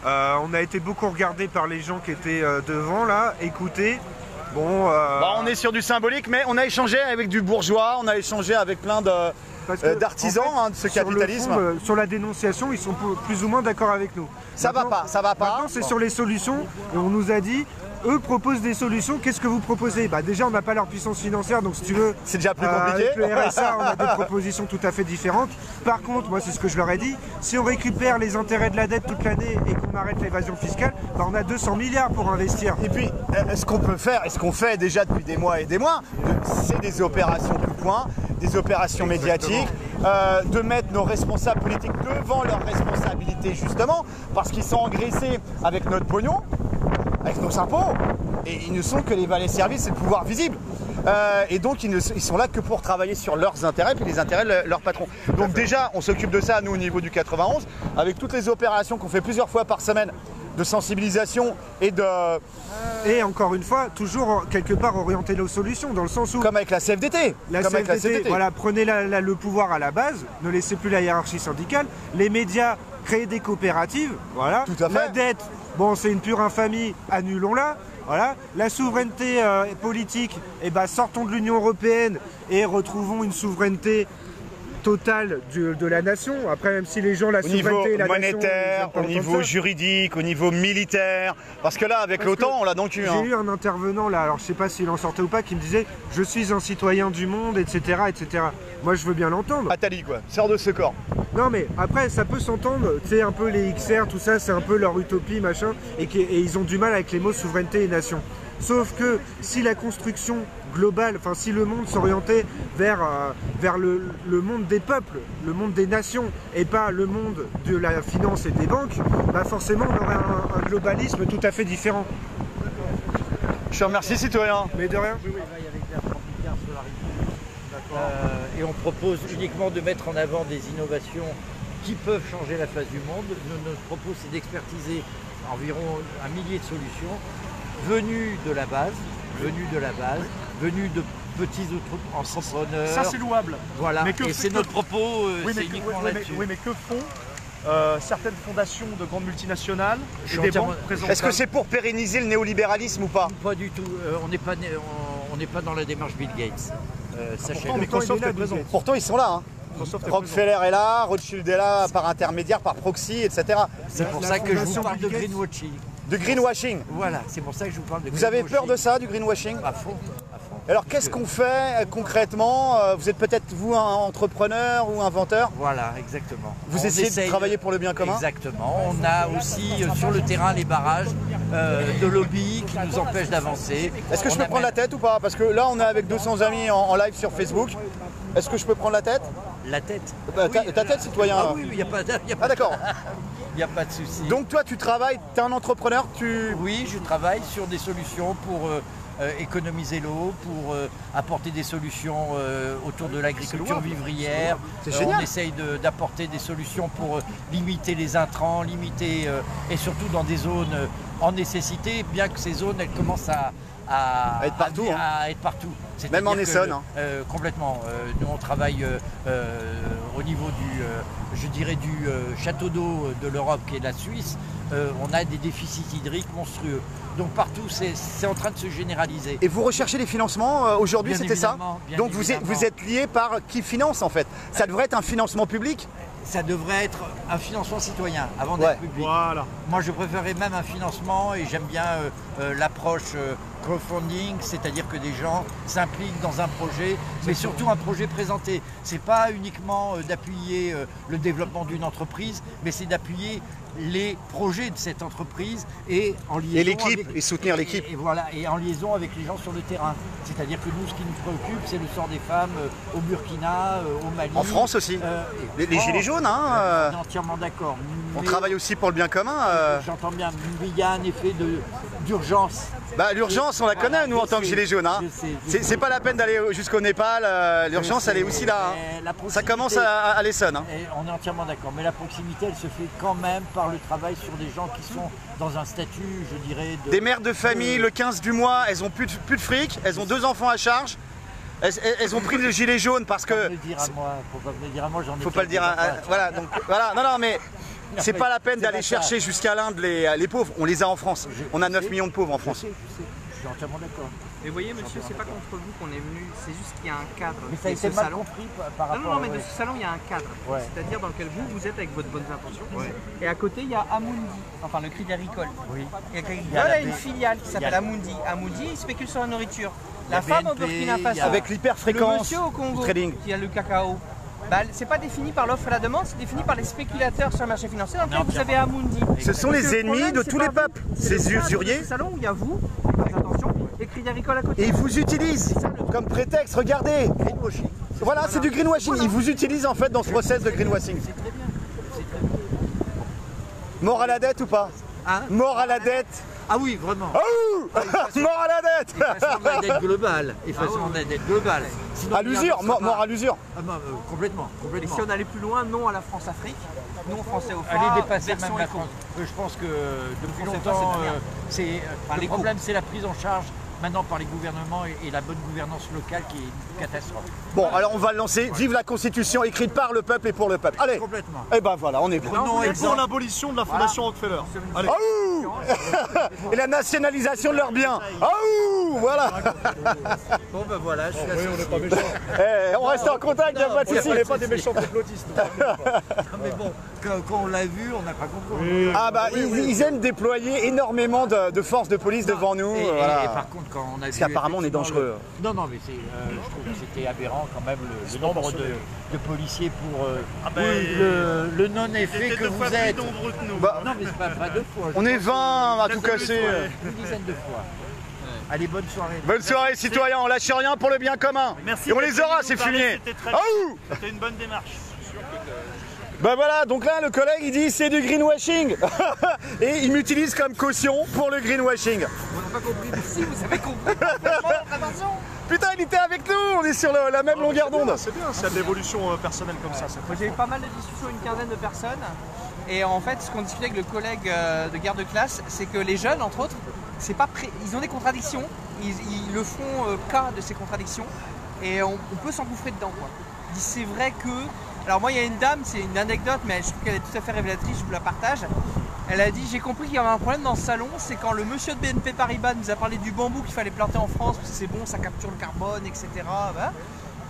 On a été beaucoup regardé par les gens qui étaient devant là, écoutés. Bon, on est sur du symbolique, mais on a échangé avec du bourgeois, on a échangé avec plein d'artisans en fait, de ce capitalisme. Sur le fond, sur la dénonciation, ils sont plus ou moins d'accord avec nous. Ça va pas. Maintenant, c'est sur les solutions. Et on nous a dit, eux proposent des solutions. Qu'est-ce que vous proposez? Bah déjà, on n'a pas leur puissance financière, donc si tu veux, c'est déjà plus compliqué. Avec le RSA, on a des propositions tout à fait différentes. Par contre, moi, c'est ce que je leur ai dit, si on récupère les intérêts de la dette toute l'année et qu'on arrête l'évasion fiscale, bah, on a 200 milliards pour investir. Et puis, ce qu'on peut faire, et ce qu'on fait déjà depuis des mois et des mois, c'est des opérations coup de poing, des opérations médiatiques, de mettre nos responsables politiques devant leurs responsabilités, justement, parce qu'ils sont engraissés avec notre pognon, avec nos impôts, et ils ne sont que les valets services et le pouvoir visible. Et donc ils sont là que pour travailler sur leurs intérêts et les intérêts de leurs patrons. Donc déjà on s'occupe de ça nous au niveau du 91 avec toutes les opérations qu'on fait plusieurs fois par semaine de sensibilisation et de... Et encore une fois, toujours quelque part orienter nos solutions, dans le sens où... Comme avec la CFDT. La CFDT, voilà, prenez le pouvoir à la base, ne laissez plus la hiérarchie syndicale, les médias, créez des coopératives, voilà. Tout à fait. La dette, bon c'est une pure infamie, annulons-la. Voilà. La souveraineté politique, eh ben, sortons de l'Union européenne et retrouvons une souveraineté totale de la nation. Après, même si les gens, la souveraineté, la monétaire, au niveau juridique, au niveau militaire, parce que là, avec l'OTAN, on l'a dans le cul. J'ai eu un intervenant là, alors je sais pas s'il en sortait ou pas, qui me disait « Je suis un citoyen du monde, etc. etc. » Moi, je veux bien l'entendre. Attali, quoi. Sors de ce corps. Non, mais après, ça peut s'entendre. Tu sais, un peu les XR, tout ça, c'est un peu leur utopie, machin, et ils ont du mal avec les mots souveraineté et nation. Sauf que si la construction globale, enfin si le monde s'orientait vers le monde des peuples, le monde des nations, et pas le monde de la finance et des banques, bah forcément on aurait un globalisme tout à fait différent. Je te remercie, citoyen. Mais de rien. Et on propose uniquement de mettre en avant des innovations qui peuvent changer la face du monde. Notre propos, c'est d'expertiser environ 1 millier de solutions venues de la base, venues de petits entrepreneurs. Ça, c'est louable. Voilà, et c'est notre propos, c'est uniquement là-dessus. Oui, mais que font certaines fondations de grandes multinationales et des banques présentes? Est-ce que c'est pour pérenniser le néolibéralisme ou pas? Pas du tout. On n'est pas dans la démarche Bill Gates. Pourtant, Microsoft est présent. Pourtant, ils sont là. Hein. Rockefeller est là, Rothschild est là, par intermédiaire, par proxy, etc. C'est pour ça que je vous parle de greenwashing. De greenwashing? Voilà, c'est pour ça que je vous parle de greenwashing. Vous avez peur de ça, du greenwashing? À fond. Alors qu'est-ce qu'on fait concrètement? Vous êtes peut-être vous un entrepreneur ou inventeur? Voilà, exactement. Vous essayez de travailler pour le bien commun? Exactement. On a aussi sur le terrain les barrages de lobby qui nous empêchent d'avancer. Est-ce que je peux prendre la tête ou pas? Parce que là on est avec 200 amis en live sur Facebook. Est-ce que je peux prendre la tête? La tête? Ta tête, citoyen? Ah oui, il n'y a pas de... Ah d'accord. Il n'y a pas de souci. Donc toi tu travailles, tu es un entrepreneur, Oui, je travaille sur des solutions pour économiser l'eau, pour apporter des solutions autour de l'agriculture vivrière. C'est génial. On essaye d'apporter des solutions pour limiter les intrants, limiter et surtout dans des zones en nécessité, bien que ces zones elles commencent à être partout. À être partout. Même en Essonne. Complètement. Nous on travaille au niveau du château d'eau de l'Europe qui est la Suisse. On a des déficits hydriques monstrueux. Donc partout, c'est en train de se généraliser. Et vous recherchez les financements aujourd'hui, c'était ça? Donc vous êtes lié par qui finance en fait? Ça devrait être un financement public? Ça devrait être un financement citoyen avant d'être public. Voilà. Moi je préférerais même un financement et j'aime bien l'approche crowdfunding, c'est-à-dire que des gens s'impliquent dans un projet, mais surtout un projet présenté. C'est pas uniquement d'appuyer le développement d'une entreprise, mais c'est d'appuyer les projets de cette entreprise et en liaison l'équipe, et soutenir l'équipe. Et voilà, et en liaison avec les gens sur le terrain. C'est-à-dire que nous, ce qui nous préoccupe, c'est le sort des femmes au Burkina, au Mali. En France aussi. Les gilets jaunes, on est entièrement d'accord. On travaille aussi pour le bien commun. J'entends bien, mais il y a un effet d'urgence. Bah, l'urgence, on la connaît, nous, en tant que gilets jaunes. Hein. C'est pas la peine d'aller jusqu'au Népal. L'urgence, elle est aussi là. Hein. Ça commence à l'Essonne. Hein. On est entièrement d'accord. Mais la proximité, elle se fait quand même par le travail sur des gens qui sont dans un statut, je dirais... Des mères de famille, le 15 du mois, elles ont plus de fric, elles ont 2 enfants à charge. Elles ont pris le gilet jaune parce que... Faut pas me le dire à moi, faut pas me le dire à moi, j'en ai... Faut pas le dire à... Voilà, donc, voilà, non, mais... C'est pas la peine d'aller chercher jusqu'à l'Inde les pauvres, on les a en France. On a 9 millions de pauvres en France. Je sais, je suis entièrement d'accord. Mais vous voyez, monsieur, c'est pas contre vous qu'on est venu, c'est juste qu'il y a un cadre. Mais ça a été mal compris par rapport Non, mais de ce salon, il y a un cadre. Ouais. C'est-à-dire dans lequel vous êtes avec votre bonnes intentions. Et à côté, il y a Amundi, enfin le Crédit Agricole. Oui. Il y a une filiale qui s'appelle Amundi. Amundi, il spécule sur la nourriture. La femme au Burkina Faso, avec l'hyperfréquence, le monsieur au Congo qui a le cacao. Bah, c'est pas défini par l'offre et la demande, c'est défini par les spéculateurs sur le marché financier. Dans lequel vous avez Amundi. Ce sont les ennemis de tous les peuples, ces usuriers. C'est le salon où il y a vous, attention, et Crédit Agricole à côté. Et ils vous utilisent comme prétexte, regardez. Greenwashing. Voilà, c'est du greenwashing. Ils vous utilisent en fait dans ce process de greenwashing. C'est très bien. C'est très bien. Mort à la dette ou pas? Mort à la dette. Ah oui, vraiment. Oh mort à la dette. Effacement de la dette globale. Effacement de la dette globale. À l'usure, mort à l'usure. Complètement. Et si on allait plus loin, non à la France-Afrique, non français au phare, Allez dépasser même la éco. France. Je pense que depuis français longtemps, c'est de la merde. le problème c'est la prise en charge maintenant par les gouvernements et la bonne gouvernance locale qui est une catastrophe. Bon, alors on va le lancer. Vive la Constitution écrite par le peuple et pour le peuple. Allez. Complètement. Et ben voilà, on est prêt. On est pour l'abolition de la Fondation Rockefeller. Allez. Oh et la nationalisation de leurs biens. Oh voilà. Bon ben voilà, je suis Oui, on n'est pas méchants. On reste en contact, il n'y a pas de souci. On n'est pas des méchants complotistes. Mais bon, quand on l'a vu, on n'a pas compris. Ah bah ils aiment déployer énormément de forces de police devant nous. Et Voilà. par contre, quand on a Parce vu qu'apparemment on est dangereux. Non, mais je trouve que c'était aberrant quand même le nombre de policiers pour le non-effet que vous êtes. Bah, non, mais c'est pas deux fois. On est 20 à tout casser. Une dizaine de fois. Allez, bonne soirée. Bonne soirée citoyens, on lâche rien pour le bien commun. Merci. Et on les aura ces fumiers. C'était une bonne démarche. Bah voilà, donc là le collègue il dit c'est du greenwashing. Et il m'utilise comme caution pour le greenwashing. On n'a pas compris, mais si vous avez compris, attention. Putain il était avec nous, on est sur la même longueur d'onde. C'est bien, c'est de l'évolution personnelle comme ça. J'ai eu pas mal de discussions, une quinzaine de personnes. Et en fait, ce qu'on discutait avec le collègue de guerre de classe, c'est que les jeunes, entre autres, ils ont des contradictions, ils le font cas de ces contradictions, et on peut s'engouffrer dedans, quoi. Il dit c'est vrai que... Alors moi, il y a une dame, c'est une anecdote, mais je trouve qu'elle est tout à fait révélatrice, je vous la partage. Elle a dit, j'ai compris qu'il y avait un problème dans ce salon, c'est quand le monsieur de BNP Paribas nous a parlé du bambou qu'il fallait planter en France, parce que c'est bon, ça capture le carbone, etc. Voilà.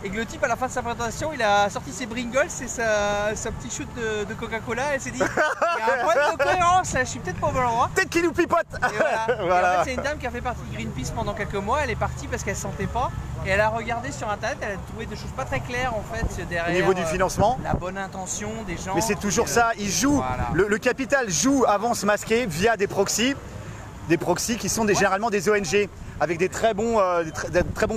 Et que le type, à la fin de sa présentation, il a sorti ses Pringles et sa petite chute de Coca-Cola. Elle s'est dit, il y a un problème de cohérence là, je suis peut-être pas au bon endroit. Peut-être qu'il nous pipote. Et voilà. Voilà. Et en fait, c'est une dame qui a fait partie de Greenpeace pendant quelques mois. Elle est partie parce qu'elle ne sentait pas. Et elle a regardé sur internet, elle a trouvé des choses pas très claires en fait derrière. Au niveau du financement. La bonne intention des gens. Mais c'est toujours ça, ils jouent. Voilà. Le capital joue avance masqué via des proxys. Des proxys qui sont généralement des ONG. Avec des très bons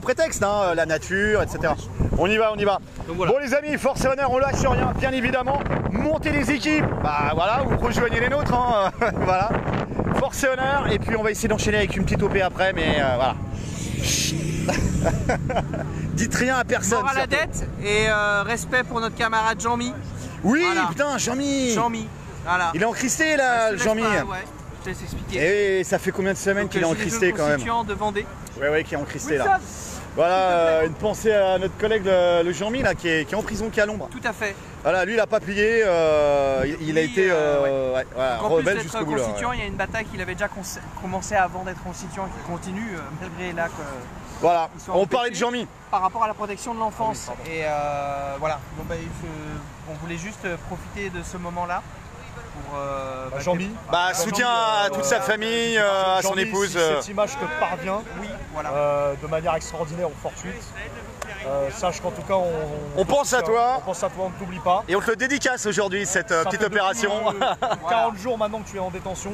prétextes, hein, la nature, etc. On y va, on y va. Voilà. Bon les amis, force et honneur, on lâche rien, bien évidemment. Montez les équipes, bah voilà, vous rejoignez les nôtres, hein, voilà. Force et honneur, et puis on va essayer d'enchaîner avec une petite OP après, mais voilà. Dites rien à personne. Mort à la dette et respect pour notre camarade Jean-Mi. Oui, voilà. putain, Jean-Mi. Jean-Mi, voilà. Il est encristé là, Jean-Mi. Ouais. Je te laisse expliquer. Et ça fait combien de semaines qu'il est encristé quand même? De Vendée. Ouais, qui est encristé là. Voilà, une pensée à notre collègue le Jean-Mi là qui est en prison, qui est à l'ombre. Tout à fait. Voilà, lui il a pas plié, il a été voilà, rebelle jusqu'au bout. Constituant, il y a une bataille qu'il avait déjà commencé avant d'être constituant et qui continue malgré là que. Voilà, on parlait de Jean-Mi. Par rapport à la protection de l'enfance. Et voilà, bon, on voulait juste profiter de ce moment-là. Pour Jean-Mi, soutien à toute sa famille, à son épouse. Cette image te parvient voilà. De manière extraordinaire ou fortuite. Sache qu'en tout cas, on pense à toi. On pense à toi, on ne t'oublie pas. Et on te le dédicace aujourd'hui, cette petite opération. 40 jours maintenant que tu es en détention.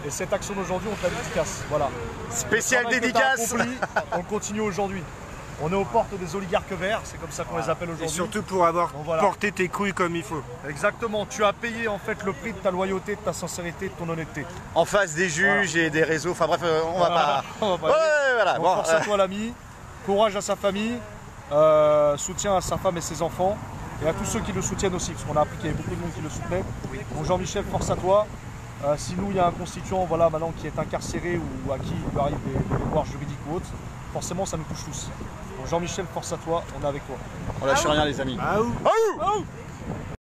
Et cette action d'aujourd'hui, on te la dédicace. Voilà. Spécial dédicace. On continue aujourd'hui. On est aux portes des oligarques verts, c'est comme ça qu'on les appelle aujourd'hui. Et surtout pour avoir porté tes couilles comme il faut. Exactement, tu as payé en fait le prix de ta loyauté, de ta sincérité, de ton honnêteté. En face des juges et des réseaux, enfin bref, on va pas... Voilà. Donc, force à toi l'ami, courage à sa famille, soutien à sa femme et ses enfants, et à tous ceux qui le soutiennent aussi, parce qu'on a appris qu'il y avait beaucoup de monde qui le soutenait. Donc Jean-Michel, force à toi. Si nous, il y a un constituant maintenant qui est incarcéré ou à qui il lui arrive des devoirs juridiques ou autres, forcément ça nous touche tous. Donc Jean-Michel, force à toi, on est avec toi. On lâche rien les amis. Ah